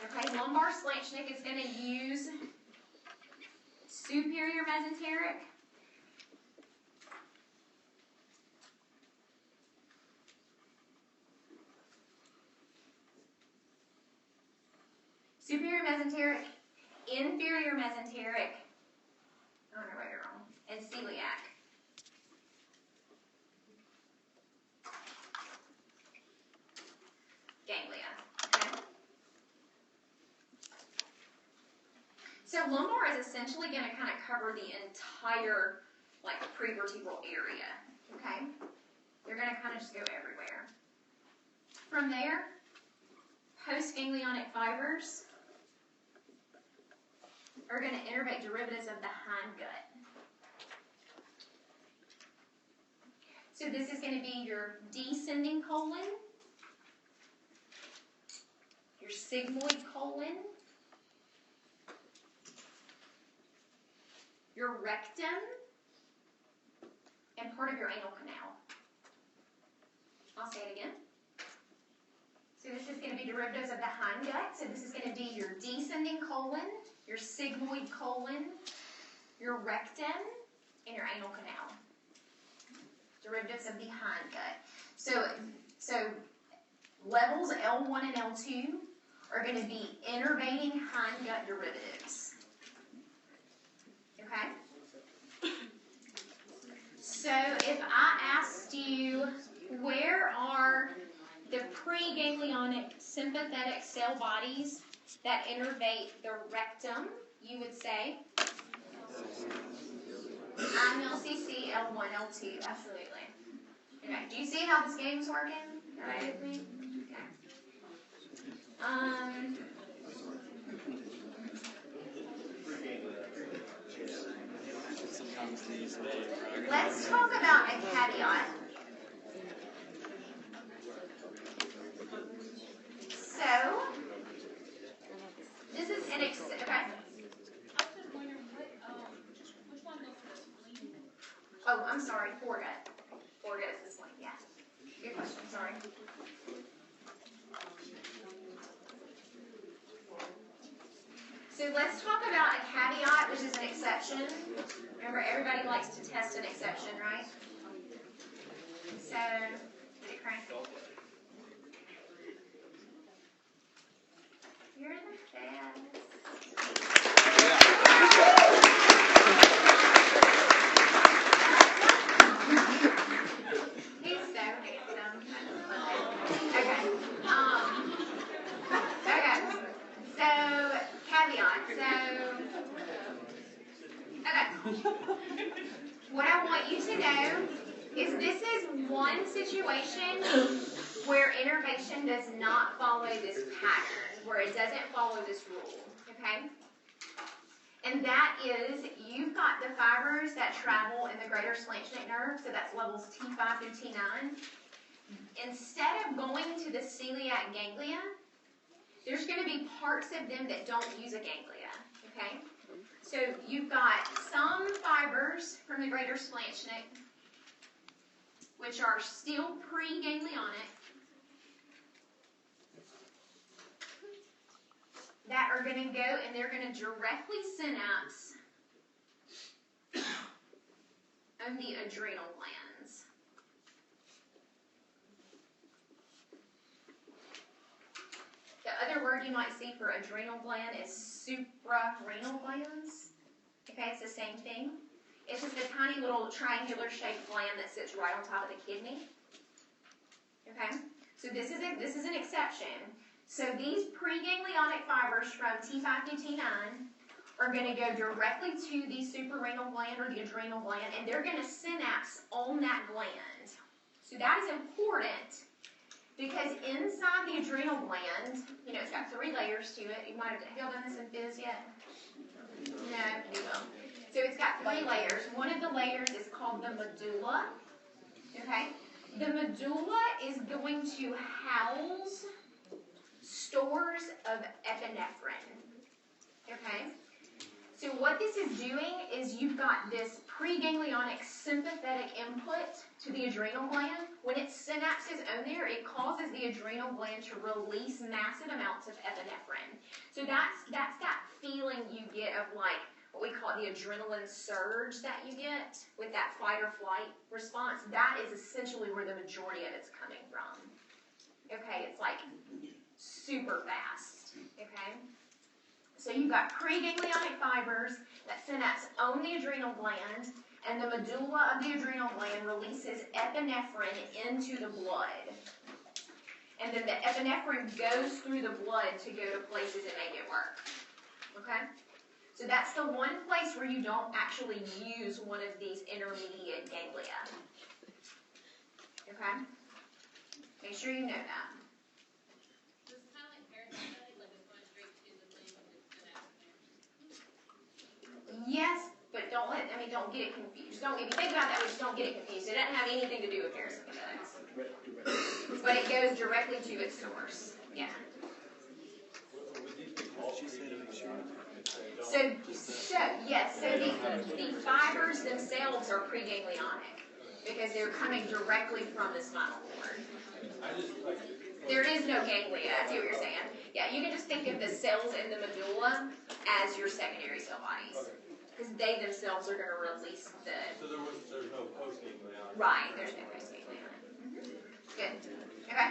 Okay, lumbar schlanchnic is going to use superior mesenteric, superior mesenteric, inferior mesenteric, oh no, right or wrong, and celiac. Ganglia, okay? So lumbar is essentially going to kind of cover the entire, like, prevertebral area, okay? They're going to kind of just go everywhere. From there, postganglionic fibers are going to innervate derivatives of the hindgut. So this is going to be your descending colon, your sigmoid colon, your rectum, and part of your anal canal. I'll say it again. So this is going to be derivatives of the hindgut. So this is going to be your descending colon, your sigmoid colon, your rectum, and your anal canal. Derivatives of the hindgut. So levels L1 and L2 are going to be innervating hindgut derivatives. Okay? So if I asked you, where are the preganglionic sympathetic cell bodies that innervate the rectum, you would say I'm LCC, L1, L2, absolutely. Okay, do you see how this game's working? All right with me? Okay. Sometimes these Let's talk about a caveat. So, this is an okay. I was just wondering which one goes for spleen? Oh, I'm sorry, foregut. Foregut is this one, yeah. Good question, sorry. So let's talk about a caveat, which is an exception. Remember, everybody likes to test an exception, right? So, did it crank? You're the He's so handsome. Okay. Okay. So, caveat. What I want you to know is this is one situation where innervation does not follow this pattern, where it doesn't follow this rule, okay? And that is, you've got the fibers that travel in the greater slanchnic nerve, so that's levels T5 through T9. Instead of going to the celiac ganglia, there's going to be parts of them that don't use a ganglia, okay? So you've got some fibers from the greater slanchnic, which are still pre-ganglionic, that are going to go and they're going to directly synapse on the adrenal glands. The other word you might see for adrenal gland is suprarenal glands. Okay, it's the same thing. It's just a tiny little triangular shaped gland that sits right on top of the kidney. Okay, so this is an exception. So these preganglionic fibers from T5 to T9 are going to go directly to the suprarenal gland or the adrenal gland, and they're going to synapse on that gland. So that is important because inside the adrenal gland, you know, it's got 3 layers to it. You might have done this in phys yet? No, you will. So it's got 3 layers. One of the layers is called the medulla. Okay? The medulla is going to house stores of epinephrine. Okay? So what this is doing is you've got this preganglionic sympathetic input to the adrenal gland. When it synapses on there, it causes the adrenal gland to release massive amounts of epinephrine. So that's that feeling you get of like what we call the adrenaline surge that you get with that fight or flight response. That is essentially where the majority of it's coming from. Okay, it's like super fast. Okay? So you've got preganglionic fibers that synapse on the adrenal gland, and the medulla of the adrenal gland releases epinephrine into the blood. And then the epinephrine goes through the blood to go to places that make it work. Okay? So that's the one place where you don't actually use one of these intermediate ganglia. Okay? Make sure you know that. So it's kind of like parasympathetic, like it's going straight to the thing and it's synapse there. Yes, but don't get it confused. If you think about that, just don't get it confused. It doesn't have anything to do with parasympathetics. But it goes directly to its source. Yeah. So the fibers themselves are preganglionic because they're coming directly from the spinal cord. There is no ganglia. I see what you're saying. Yeah, you can just think of the cells in the medulla as your secondary cell bodies. Because they themselves are going to release the... So there's no post-ganglionic. Right, there's no post-ganglionic. Mm-hmm. Good. Okay.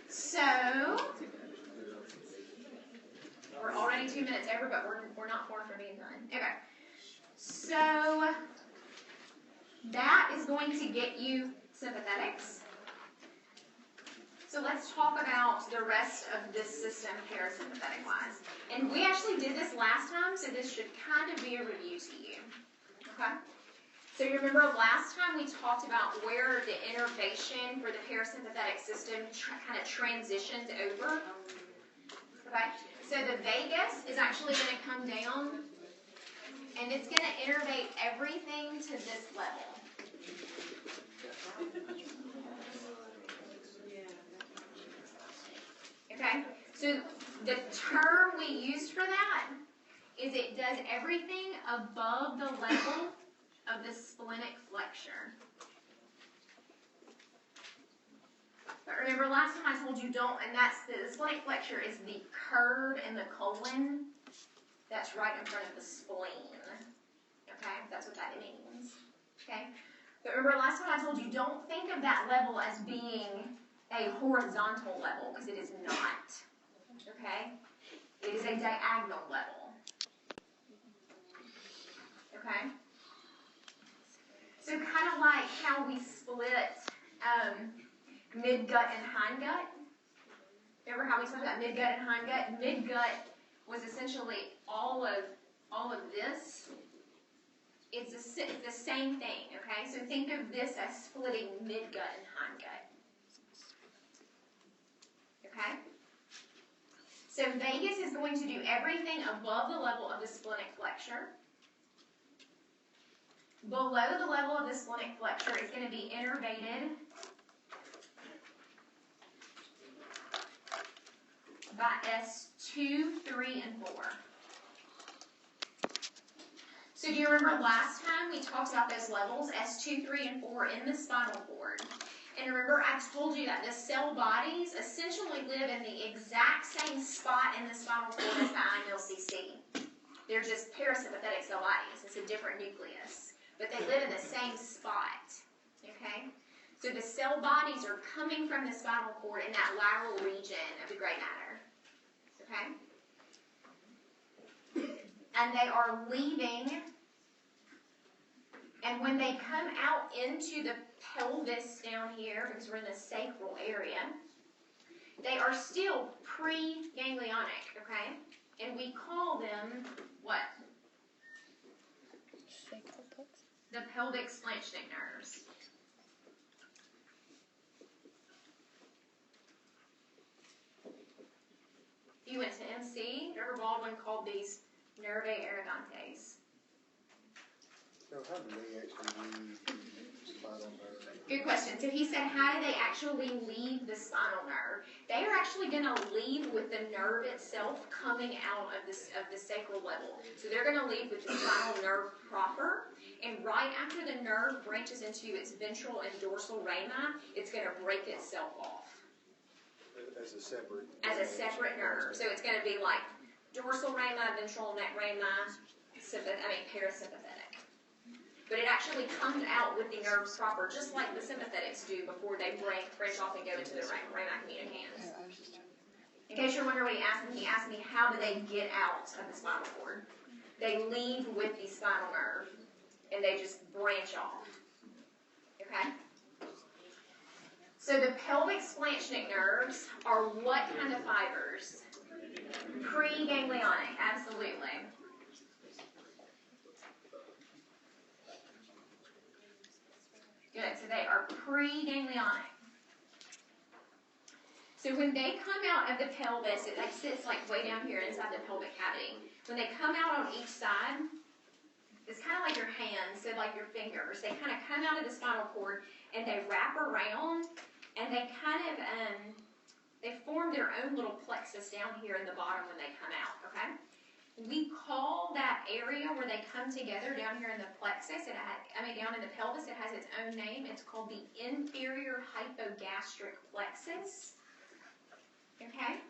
So, we're already 2 minutes over, but we're not far from being done. Okay. So, that is going to get you sympathetics. So let's talk about the rest of this system parasympathetic-wise. And we actually did this last time, so this should kind of be a review to you. Okay? So you remember last time we talked about where the innervation for the parasympathetic system kind of transitions over? Okay, so the vagus is actually going to come down, and it's going to innervate everything to this level. Okay, so the term we use for that is it does everything above the level of the splenic flexure. But remember last time I told you don't, and that's the splenic flexure is the curve in the colon that's right in front of the spleen. Okay, that's what that means. Okay, but remember last time I told you don't think of that level as being a horizontal level, because it is not. Okay, it is a diagonal level. Okay, so kind of like how we split midgut and hindgut. Remember how we talked about midgut and hindgut? Midgut was essentially all of this. It's the same thing. Okay, so think of this as splitting midgut and hindgut. Okay? So vagus is going to do everything above the level of the splenic flexure. Below the level of the splenic flexure is going to be innervated by S2, 3, and 4. So do you remember last time we talked about those levels, S2, 3, and 4 in the spinal cord? And remember, I told you that the cell bodies essentially live in the exact same spot in the spinal cord as the IMLCC. They're just parasympathetic cell bodies. It's a different nucleus. But they live in the same spot. Okay? So the cell bodies are coming from the spinal cord in that lateral region of the gray matter. Okay? And they are leaving. And when they come out into the pelvis down here, because we're in the sacral area, they are still pre-ganglionic, okay? And we call them what? The pelvic splanchnic nerves. You went to MC, Dr. Baldwin called these nervae arrogantes. So how do they actually leave the spinal nerve? Good question. So he said, how do they actually leave the spinal nerve? They are actually going to leave with the nerve itself coming out of the sacral level. So they're going to leave with the spinal nerve proper, and right after the nerve branches into its ventral and dorsal rami, it's going to break itself off. As a separate? As a separate nerve. So it's going to be like dorsal rami, ventral rami, parasympathetic. But it actually comes out with the nerves proper, just like the sympathetics do before they branch off and go into the rami communicans. In case you're wondering what he asked me how do they get out of the spinal cord? They leave with the spinal nerve, and they just branch off. Okay? So the pelvic splanchnic nerves are what kind of fibers? Pre-ganglionic, absolutely. Good, so they are pre-ganglionic. So when they come out of the pelvis, it sits like way down here inside the pelvic cavity. When they come out on each side, it's kind of like your hands, so like your fingers. They kind of come out of the spinal cord and they wrap around, and they kind of they form their own little plexus down here in the bottom when they come out. Okay. We call that area where they come together down here in the plexus, down in the pelvis, it has its own name. It's called the inferior hypogastric plexus. Okay?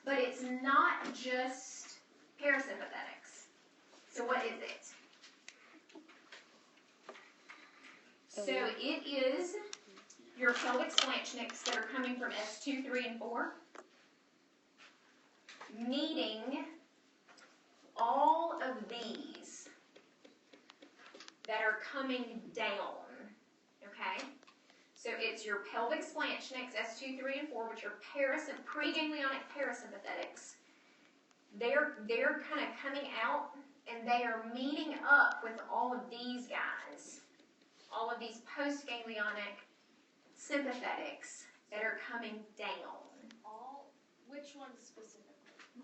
But it's not just parasympathetics. So what is it? So it is your pelvic splanchnics that are coming from S2, 3, and 4. Meeting all of these that are coming down, okay? So it's your pelvic splanchnics, S2, 3, and 4, which are pre-ganglionic parasympathetics. They're kind of coming out and they are meeting up with all of these guys, all of these postganglionic sympathetics that are coming down. All, which ones specifically?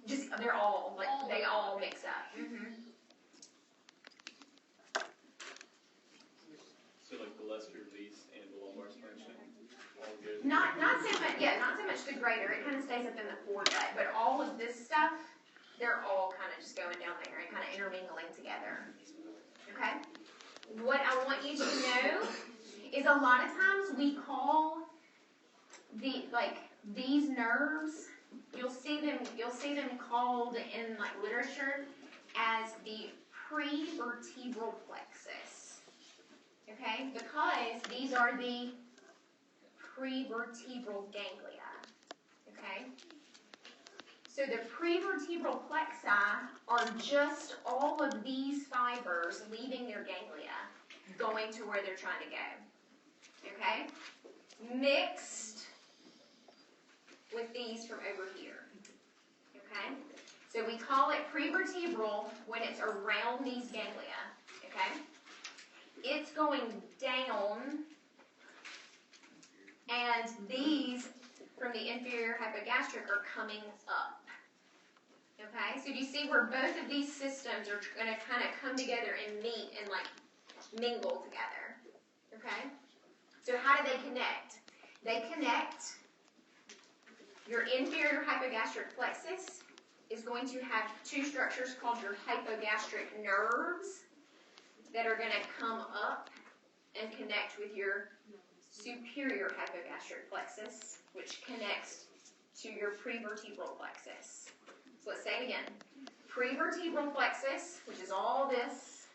Just, they're all, like, All they of them. all mix up. So like the lesser lease and the lumbar spine all good? Not so much the greater, it kind of stays up in the foregut, but all of this stuff, they're all kind of just going down there and kind of intermingling together. Okay? What I want you to know is a lot of times we call these nerves, you'll see them called in like literature as the prevertebral plexus. Okay? Because these are the prevertebral ganglia. Okay? So the prevertebral plexi are just all of these fibers leaving their ganglia, going to where they're trying to go. Okay? Mixed with these from over here. Okay? So we call it prevertebral when it's around these ganglia. Okay? It's going down, and these from the inferior hypogastric are coming up. Okay? So do you see where both of these systems are going to kind of come together and meet and like mingle together? Okay? So how do they connect? They connect. Your inferior hypogastric plexus is going to have two structures called your hypogastric nerves that are going to come up and connect with your superior hypogastric plexus, which connects to your prevertebral plexus. So let's say it again. Prevertebral plexus, which is all this,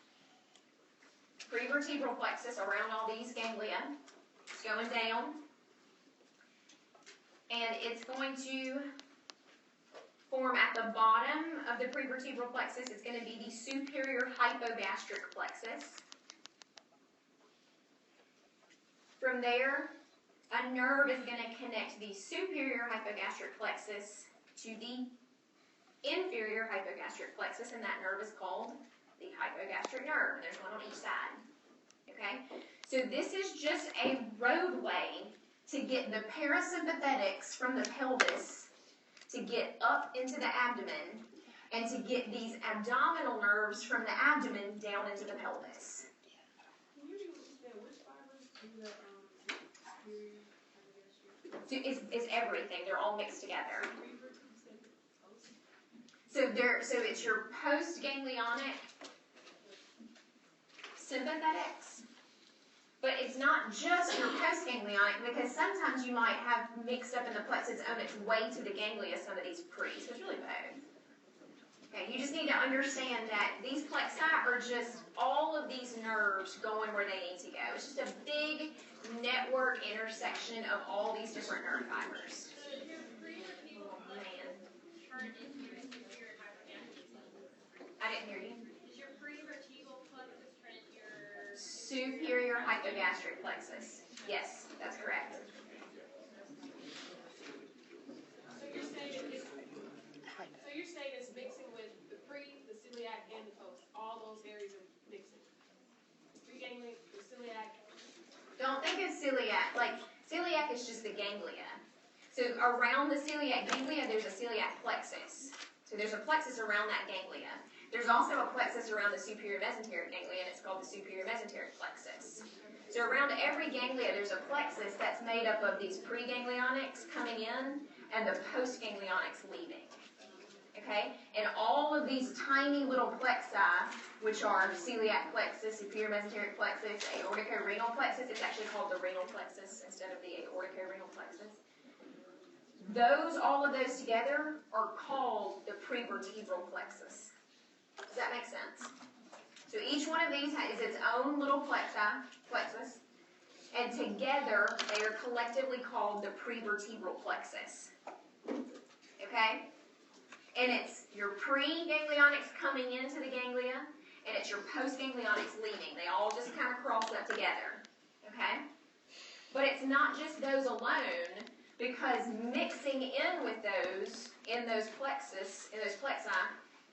prevertebral plexus around all these ganglia, it's going down, and it's going to form at the bottom of the prevertebral plexus. It's going to be the superior hypogastric plexus. From there, a nerve is going to connect the superior hypogastric plexus to the inferior hypogastric plexus, and that nerve is called the hypogastric nerve. There's one on each side. Okay? So this is just a roadway to get the parasympathetics from the pelvis to get up into the abdomen and to get these abdominal nerves from the abdomen down into the pelvis. Can you explain which fibers do the superior hypogastric? So it's everything. They're all mixed together. So it's your postganglionic sympathetics, but it's not just your postganglionic, because sometimes you might have mixed up in the plexus on its way to the ganglia some of these pre. So it's really both. Okay, you just need to understand that these plexi are just all of these nerves going where they need to go. It's just a big network intersection of all these different nerve fibers. So your prevertebral plexus turn into your superior hypogastric plexus? I didn't hear you. Is your prevertebral plexus turn into your Superior hypogastric plexus. Yes, that's correct. So you're saying it's mixing with the pre, the celiac, and the post. All those areas are mixing. Pre-ganglion, the celiac. Don't think of celiac. Like, celiac is just the ganglia. So around the celiac ganglia, there's a celiac plexus. So there's a plexus around that ganglia. There's also a plexus around the superior mesenteric ganglia, and it's called the superior mesenteric plexus. So around every ganglia, there's a plexus that's made up of these preganglionics coming in and the postganglionics leaving. Okay? And all of these tiny little plexi, which are celiac plexus, superior mesenteric plexus, aortico-renal plexus, it's actually called the renal plexus instead of the aortico-renal plexus. All of those together are called the prevertebral plexus. Does that make sense? So each one of these is its own little plexus, and together they are collectively called the prevertebral plexus. Okay? And it's your pre-ganglionics coming into the ganglia, and it's your post-ganglionics leaving. They all just kind of cross up together. Okay? But it's not just those alone, because mixing in with those, in those plexi,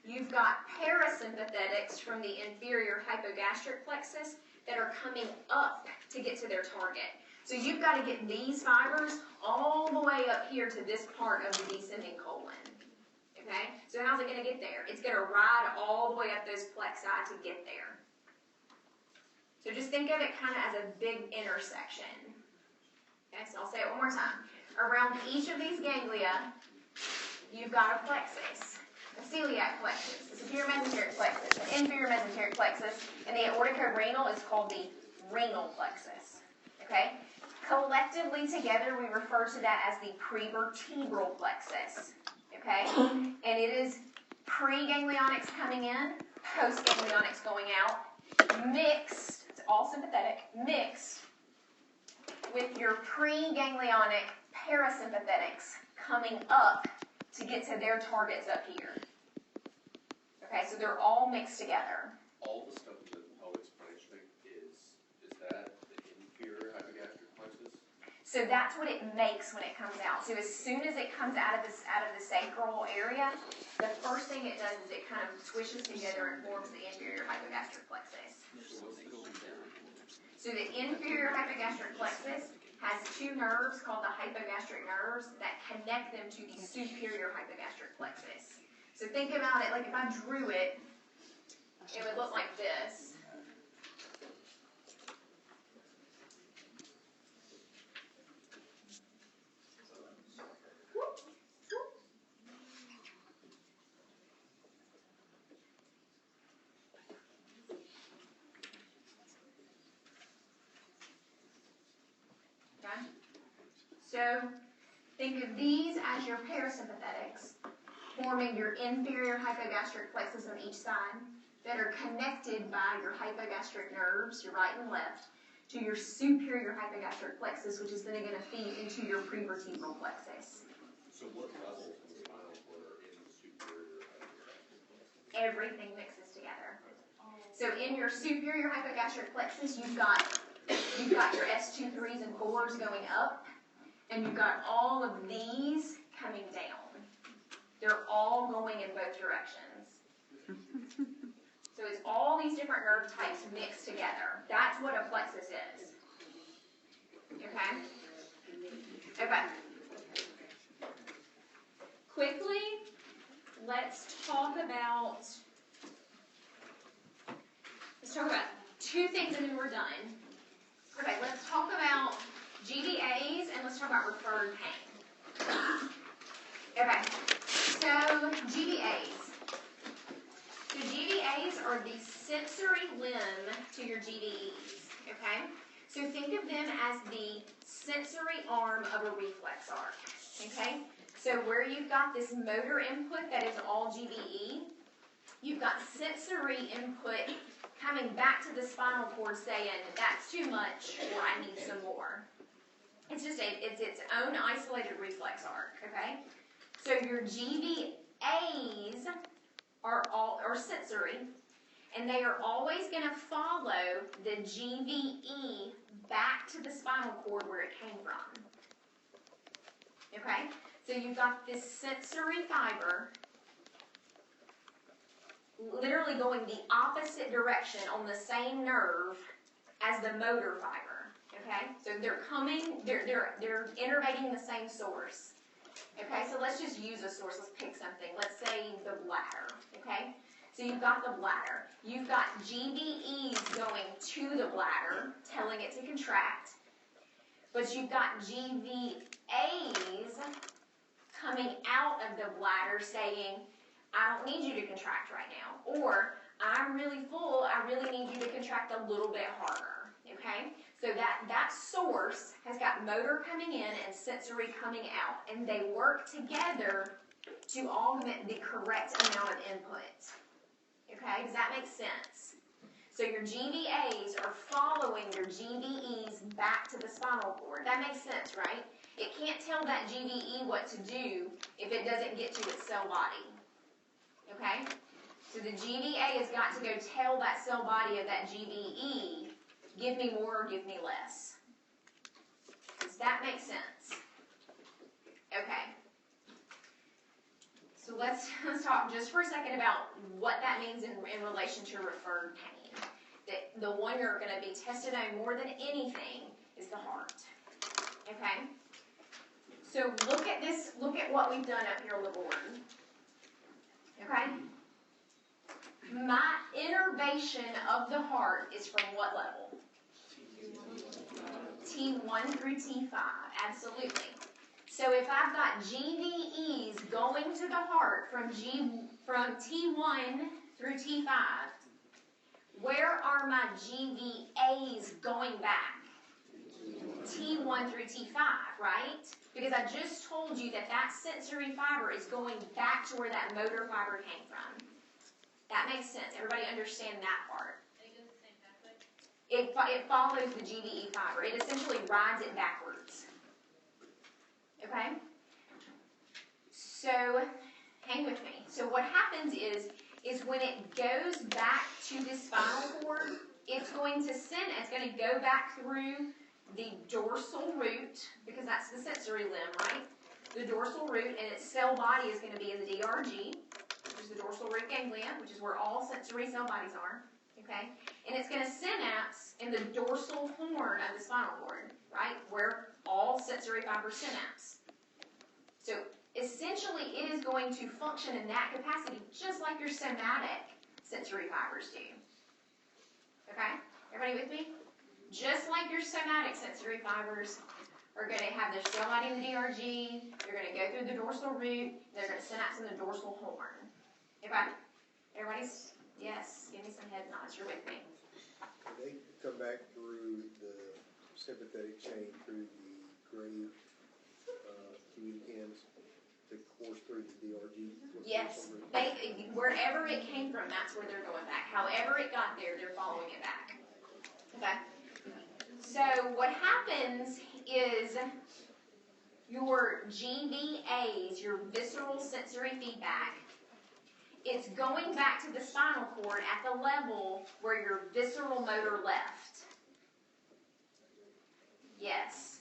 you've got parasympathetics from the inferior hypogastric plexus that are coming up to get to their target. So you've got to get these fibers all the way up here to this part of the descending colon. Okay? So how's it going to get there? It's going to ride all the way up those plexi to get there. So just think of it kind of as a big intersection. Okay, so I'll say it one more time. Around each of these ganglia, you've got a plexus, a celiac plexus, a superior mesenteric plexus, an inferior mesenteric plexus, and the aortico-renal is called the renal plexus. Okay? Collectively together, we refer to that as the prevertebral plexus. Okay? And it is pre-ganglionics coming in, post-ganglionics going out, mixed, it's all sympathetic, mixed with your pre-ganglionic parasympathetics coming up to get to their targets up here. Okay, so they're all mixed together. All the stuff that always branching is that the inferior hypogastric plexus? So that's what it makes when it comes out. So as soon as it comes out of the sacral area, the first thing it does is it kind of squishes together and forms the inferior hypogastric plexus. So the inferior hypogastric plexus has two nerves called the hypogastric nerves that connect them to the superior hypogastric plexus. So think about it like if I drew it, it would look like this. Okay? So think of these as your parasympathetics, forming your inferior hypogastric plexus on each side that are connected by your hypogastric nerves, your right and left, to your superior hypogastric plexus, which is then going to feed into your prevertebral plexus. So what muscles in the spinal cord are in the superior hypogastric plexus? Everything mixes together. So in your superior hypogastric plexus, you've got your S2, 3s, and 4s going up, and you've got all of these coming down. They're all going in both directions. So it's all these different nerve types mixed together. That's what a plexus is. Okay? Okay. Quickly, let's talk about two things and then we're done. Okay, let's talk about GVAs and let's talk about referred pain. Okay, so GVAs. So GVAs are the sensory limb to your GVEs, okay? So think of them as the sensory arm of a reflex arc, okay? So where you've got this motor input that is all GVE, you've got sensory input coming back to the spinal cord saying, that's too much, or I need some more. It's just it's its own isolated reflex arc, okay? So your GVAs are sensory, and they are always going to follow the GVE back to the spinal cord where it came from. Okay? So you've got this sensory fiber literally going the opposite direction on the same nerve as the motor fiber. Okay? So they're innervating the same source. Okay, so let's just use a source. Let's pick something. Let's say the bladder. Okay? So you've got the bladder. You've got GVEs going to the bladder, telling it to contract. But you've got GVAs coming out of the bladder saying, I don't need you to contract right now. Or, I'm really full, I really need you to contract a little bit harder. Okay? So that source has got motor coming in and sensory coming out. And they work together to augment the correct amount of input. Okay? Does that make sense? So your GVAs are following your GVEs back to the spinal cord. That makes sense, right? It can't tell that GVE what to do if it doesn't get to its cell body. Okay? So the GVA has got to go tell that cell body of that GVE, give me more or give me less. Does that make sense? Okay. So let's talk just for a second about what that means in relation to referred pain. That the one you're going to be tested on more than anything is the heart. Okay? So look at this, look at what we've done up here on the board. Okay? My innervation of the heart is from what level? T1 through T5, absolutely. So if I've got GVEs going to the heart from T1 through T5, where are my GVAs going back? T1 through T5, right? Because I just told you that that sensory fiber is going back to where that motor fiber came from. That makes sense. Everybody understand that part? It follows the GVE fiber. It essentially rides it backwards. Okay? So, hang with me. So what happens is when it goes back to the spinal cord, it's going to go back through the dorsal root, because that's the sensory limb, right? The dorsal root, and its cell body is going to be in the DRG, which is the dorsal root ganglia, which is where all sensory cell bodies are. Okay? And it's going to synapse in the dorsal horn of the spinal cord, right? Where all sensory fibers synapse. So essentially, it is going to function in that capacity just like your somatic sensory fibers do. Okay? Everybody with me? Just like your somatic sensory fibers are going to have their cell body in the DRG, they're going to go through the dorsal root, they're going to synapse in the dorsal horn. Okay? Everybody's, yes, give me some head nods, you're with me. They come back through the sympathetic chain through the gray communicants to course through the DRG. Yes, wherever it came from, that's where they're going back. However it got there, they're following it back. Okay? So what happens is your GVAs, your visceral sensory feedback, it's going back to the spinal cord at the level where your visceral motor left. Yes.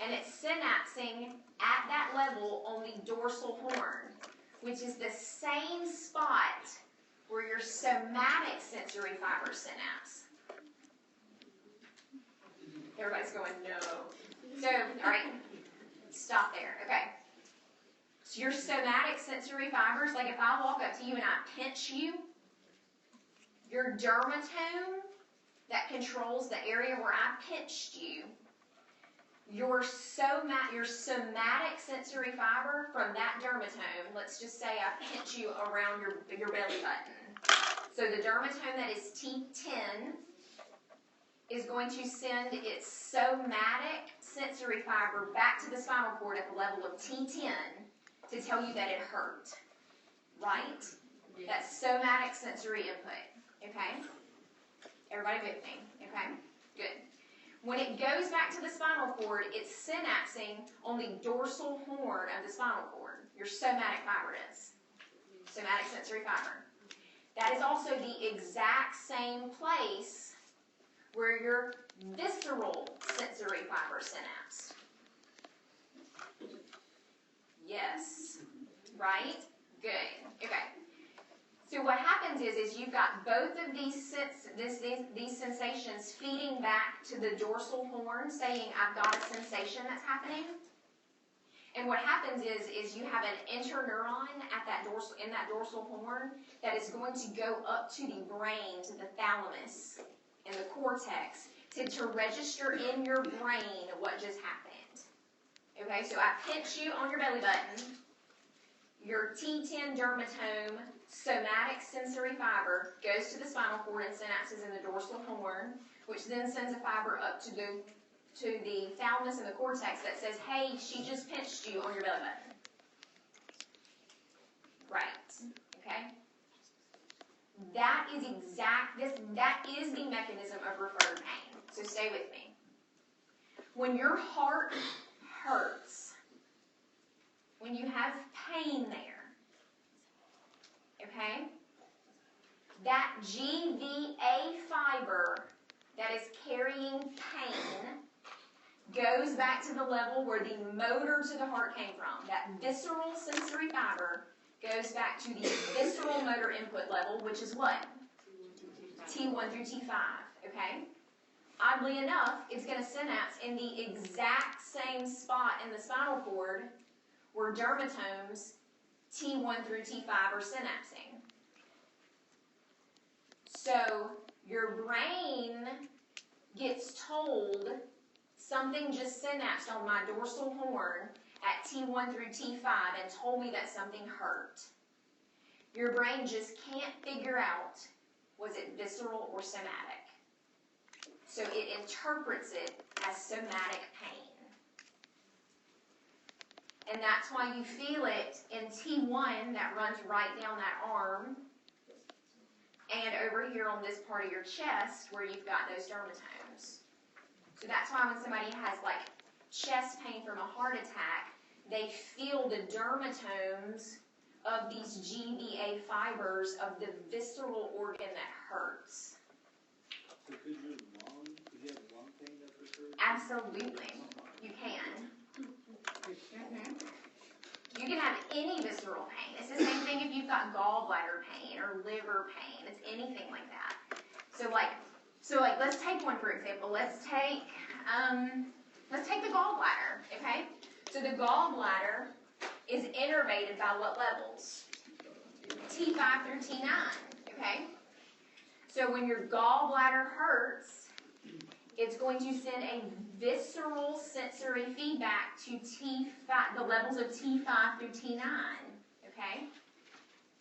And it's synapsing at that level on the dorsal horn, which is the same spot where your somatic sensory fibers synapse. Everybody's going, no. So, all right, stop there. Okay. So your somatic sensory fibers, like if I walk up to you and I pinch you, your dermatome that controls the area where I pinched you, your somatic sensory fiber from that dermatome, let's just say I pinch you around your belly button. So the dermatome that is T10 is going to send its somatic sensory fiber back to the spinal cord at the level of T10 to tell you that it hurt. Right? That's somatic sensory input. Okay? Everybody with me? Okay? Good. When it goes back to the spinal cord, it's synapsing on the dorsal horn of the spinal cord. Your somatic fiber is. Somatic sensory fiber. That is also the exact same place where your visceral sensory fiber synapse. Yes. Right? Good. Okay. So what happens is you've got both of these sensations feeding back to the dorsal horn, saying, I've got a sensation that's happening. And what happens is you have an interneuron in that dorsal horn that is going to go up to the brain, to the thalamus and the cortex, to register in your brain what just happened. Okay, so I pinch you on your belly button. Your T10 dermatome somatic sensory fiber goes to the spinal cord and synapses in the dorsal horn, which then sends a fiber up to the thalamus and the cortex that says, hey, she just pinched you on your belly button. Right. Okay? That is the mechanism of referred pain. So stay with me. When your heart hurts, when you have pain there, okay, that GVA fiber that is carrying pain goes back to the level where the motor to the heart came from. That visceral sensory fiber goes back to the visceral motor input level, which is what? T1 through T5, okay? Oddly enough, it's going to synapse in the exact same spot in the spinal cord where dermatomes T1 through T5 are synapsing. So your brain gets told something just synapsed on my dorsal horn at T1 through T5 and told me that something hurt. Your brain just can't figure out, was it visceral or somatic? So it interprets it as somatic pain. And that's why you feel it in T1 that runs right down that arm, and over here on this part of your chest where you've got those dermatomes. So that's why when somebody has like chest pain from a heart attack, they feel the dermatomes of these GBA fibers of the visceral organ that hurts. So could you have lung pain that occurs? Absolutely, you can. You can have any visceral pain. It's the same thing if you've got gallbladder pain or liver pain. It's anything like that. So let's take one for example. Let's take the gallbladder. Okay. So the gallbladder is innervated by what levels? T5 through T9. Okay. So when your gallbladder hurts, it's going to send a visceral sensory feedback to T5, the levels of T5 through T9, okay?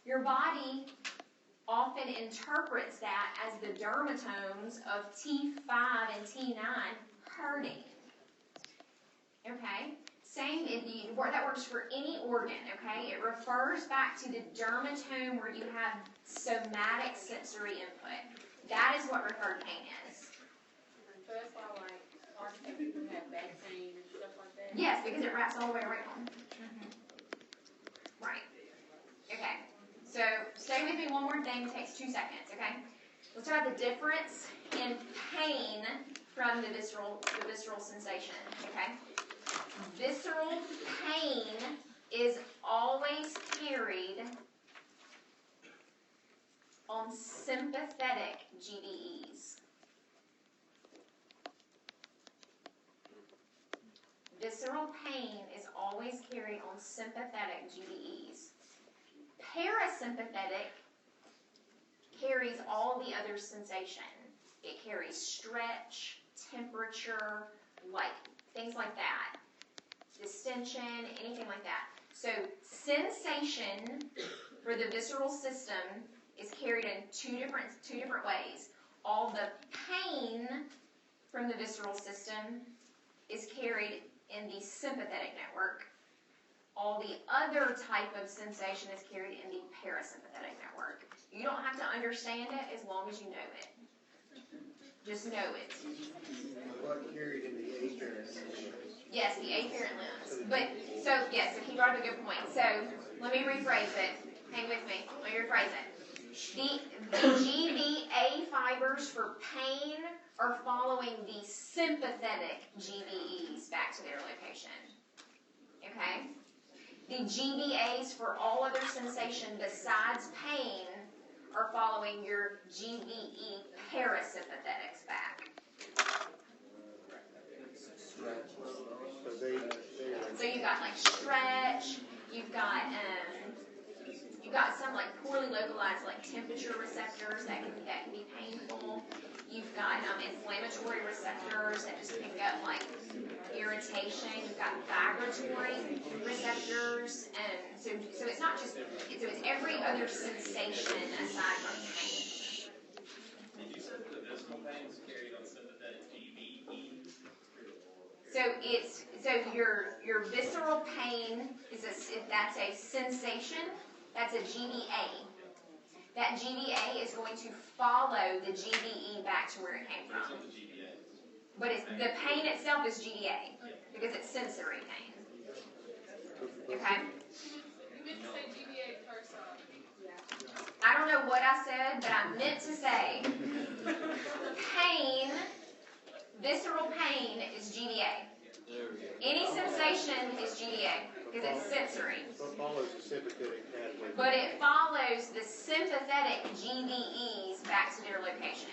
Your body often interprets that as the dermatomes of T5 and T9 hurting, okay? Same, that works for any organ, okay? It refers back to the dermatome where you have somatic sensory input. That is what referred pain is. So that's why, like, heart attack people have back pain and stuff like that? Yes, because it wraps all the way around. Right. Okay. So stay with me one more thing. It takes 2 seconds, okay? Let's talk about the difference in pain from the visceral sensation, okay? Visceral pain is always carried on sympathetic GBEs. Visceral pain is always carried on sympathetic GBEs. Parasympathetic carries all the other sensation. It carries stretch, temperature, like things like that. Distension, anything like that. So sensation for the visceral system is carried in two different ways. All the pain from the visceral system is carried in the sympathetic network. All the other type of sensation is carried in the parasympathetic network. You don't have to understand it as long as you know it. Just know it. What carried in the afferent limbs? Yes, the afferent limbs. So he brought up a good point. So let me rephrase it. Hang with me. Let me rephrase it. The GBA fibers for pain are following the sympathetic GBEs back to their location. Okay? The GBAs for all other sensation besides pain are following your GBE parasympathetics back. So you've got like stretch, you've got some like poorly localized like temperature receptors that can be painful. You've got inflammatory receptors that just pick up like irritation. You've got vibratory receptors, and so it's not just it's every other sensation aside from pain. Did you say that the visceral pain is carried on sympathetic GBE? So your visceral pain that's a sensation. That's a GBA. That GBA is going to follow the GBE back to where it came from. But the pain itself is GBA because it's sensory pain. Okay? You meant to say GBA first, I don't know what I said, but I meant to say pain, visceral pain is GBA. Any sensation is GBA. because it's sensory. What follows the sympathetic pathway? But it follows the sympathetic GDEs back to their location.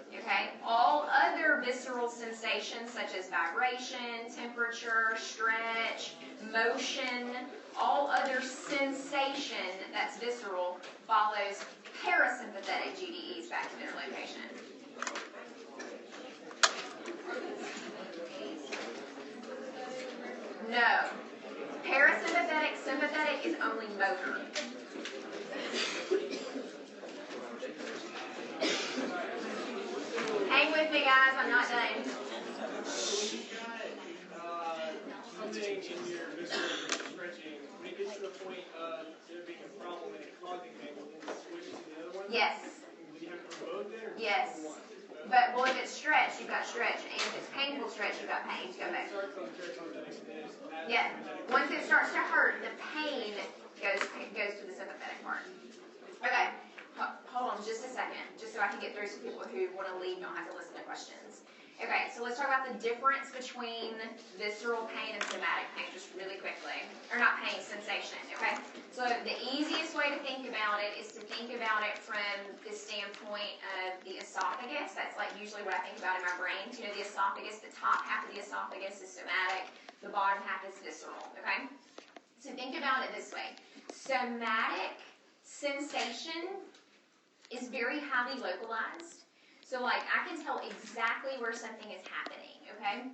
Okay? All other visceral sensations such as vibration, temperature, stretch, motion, all other sensation that's visceral follows parasympathetic GDEs back to their location. No. Parasympathetic, sympathetic is only motor. Hang with me, guys. I'm not done. Something in your visceral stretching, when it gets to the point of there being a problem and it causing pain, will it switch to the other one? Yes. Do you have to promote that, or Yes. just one? But, well, if it's stretch, you've got stretch. And if it's painful stretch, you've got pain. Go back. Starts on parasympathetic, Yeah. Once it starts to hurt, the pain goes to the sympathetic part. Okay. Hold on just a second, just so I can get through some people who want to leave, don't have to listen to questions. Okay, so let's talk about the difference between visceral pain and somatic pain, just really quickly. Or not pain, sensation, okay? So the easiest way to think about it is to think about it from the standpoint of the esophagus. That's like usually what I think about in my brain. You know, the esophagus, the top half of the esophagus is somatic, the bottom half is visceral, okay? So think about it this way. Somatic sensation is very highly localized. So like I can tell exactly where something is happening, okay?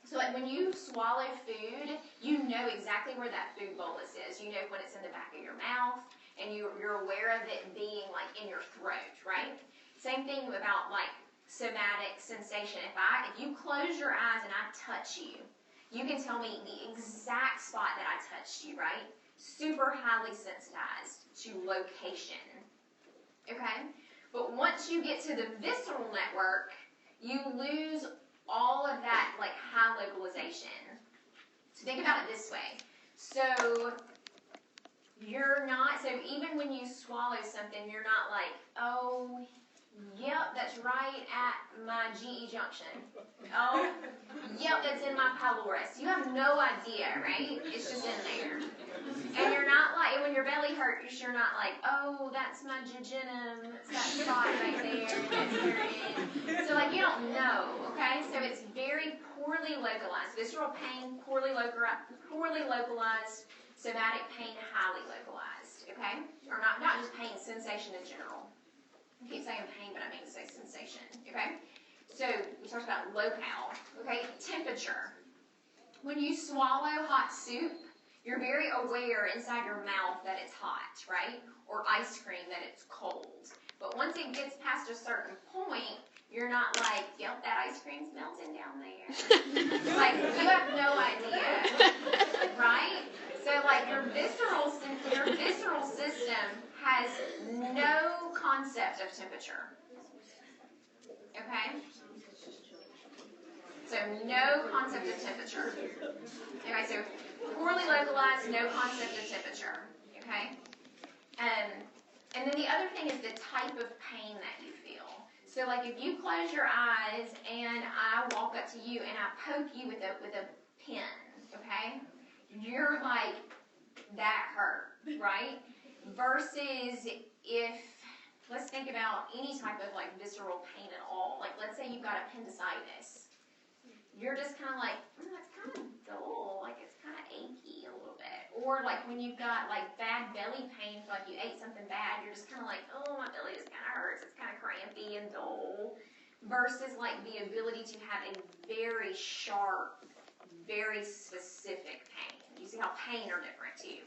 So like when you swallow food, you know exactly where that food bolus is. You know when it's in the back of your mouth, and you're aware of it being like in your throat, right? Same thing about like somatic sensation. If you close your eyes and I touch you, you can tell me the exact spot that I touched you, right? Super highly sensitized to location. Okay? But once you get to the visceral network, you lose all of that like high localization. So think about it this way. So even when you swallow something, you're not like, oh, yep, that's right at my GE junction. Oh, yep, that's in my pylorus. You have no idea, right? It's just in there. And you're not like, when your belly hurts, you're not like, oh, that's my jejunum. It's that spot right there. That's where it is. So, like, you don't know, okay? So it's very poorly localized. Visceral pain, poorly localized. Somatic pain, highly localized, okay? Or not just pain, sensation in general. I keep saying pain, but I mean to say sensation, okay? So, we talked about locale, okay? Temperature. When you swallow hot soup, you're very aware inside your mouth that it's hot, right? Or ice cream that it's cold. But once it gets past a certain point, you're not like, yep, that ice cream's melting down there. Like, you have no idea, right? So, like, your visceral system has no concept of temperature. Okay? So, no concept of temperature. Okay, so poorly localized, no concept of temperature. Okay? And then the other thing is the type of pain that you feel. So, like, if you close your eyes and I walk up to you and I poke you with a pin, okay? You're like, that hurt, right? Versus if, let's think about any type of like visceral pain at all. Like let's say you've got appendicitis. You're just kind of like, it's kind of dull, like it's kind of achy a little bit. Or like when you've got like bad belly pain, like you ate something bad, you're just kind of like, oh, my belly just kind of hurts, it's kind of crampy and dull. Versus like the ability to have a very sharp, very specific pain. You see how pain are different too.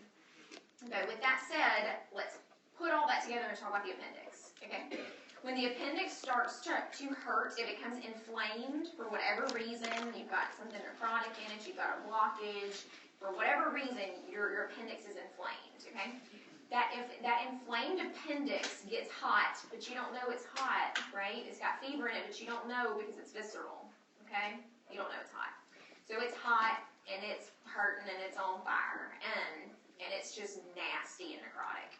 Okay, with that said, let's put all that together and talk about the appendix. Okay? When the appendix starts to hurt, it becomes inflamed for whatever reason. You've got something necrotic in it, you've got a blockage. For whatever reason, your appendix is inflamed. Okay? If that inflamed appendix gets hot, but you don't know it's hot, right? It's got fever in it, but you don't know because it's visceral. Okay? You don't know it's hot. So it's hot, and it's hurting, and it's on fire, and it's just nasty and necrotic.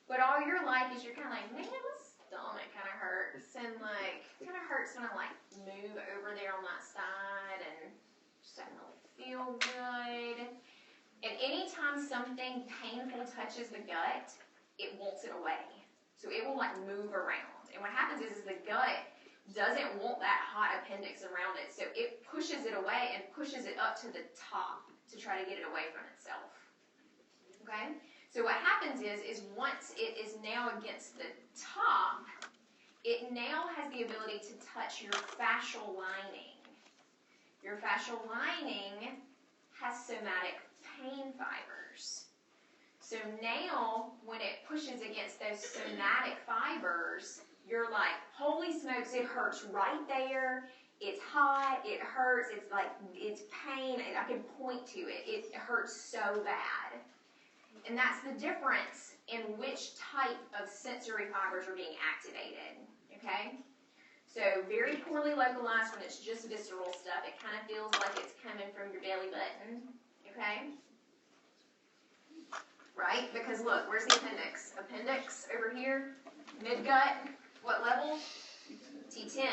But all your life is you're kind of like, man, my stomach kind of hurts, and like, it kind of hurts when I like move over there on that side, and just having to like feel good. And anytime something painful touches the gut, it wants it away. So it will like move around. And what happens is the gut doesn't want that hot appendix around it. So it pushes it away and pushes it up to the top to try to get it away from itself. Okay? So what happens is once it is now against the top, it now has the ability to touch your fascial lining. Your fascial lining has somatic pain fibers. So now, when it pushes against those somatic fibers, you're like, holy smokes, it hurts right there. It's hot, it hurts, it's like, it's pain, and I can point to it. It hurts so bad. And that's the difference in which type of sensory fibers are being activated, okay? So very poorly localized when it's just visceral stuff. It kind of feels like it's coming from your belly button, okay? Right? Because look, where's the appendix? Appendix over here, midgut, what level? T10.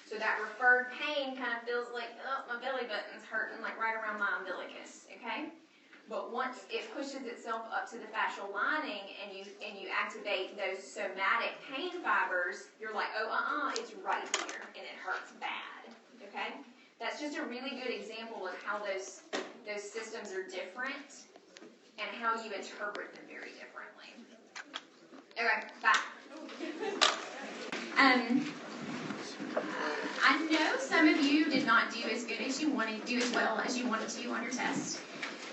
So that referred pain kind of feels like, oh, my belly button's hurting, like right around my umbilicus, okay? But once it pushes itself up to the fascial lining and you activate those somatic pain fibers, you're like, oh, it's right here, and it hurts bad, okay? That's just a really good example of how those systems are different and how you interpret them very differently. Okay, back. I know some of you did not do as good as you wanted, do as well as you wanted to on your test.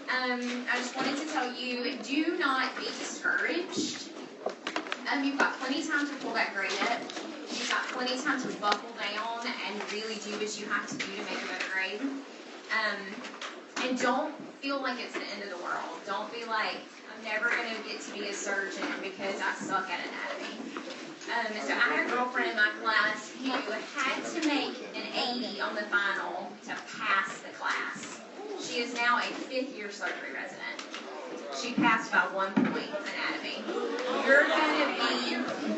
I just wanted to tell you, do not be discouraged. You've got plenty of time to pull that grade up. You've got plenty of time to buckle down and really do what you have to do to make a better grade. And don't feel like it's the end of the world. Don't be like, I'm never going to get to be a surgeon because I suck at anatomy. So I had a girlfriend in my class who had to make an 80 on the final to pass the class. She is now a 5th-year surgery resident. She passed by 1 point anatomy. You're going to be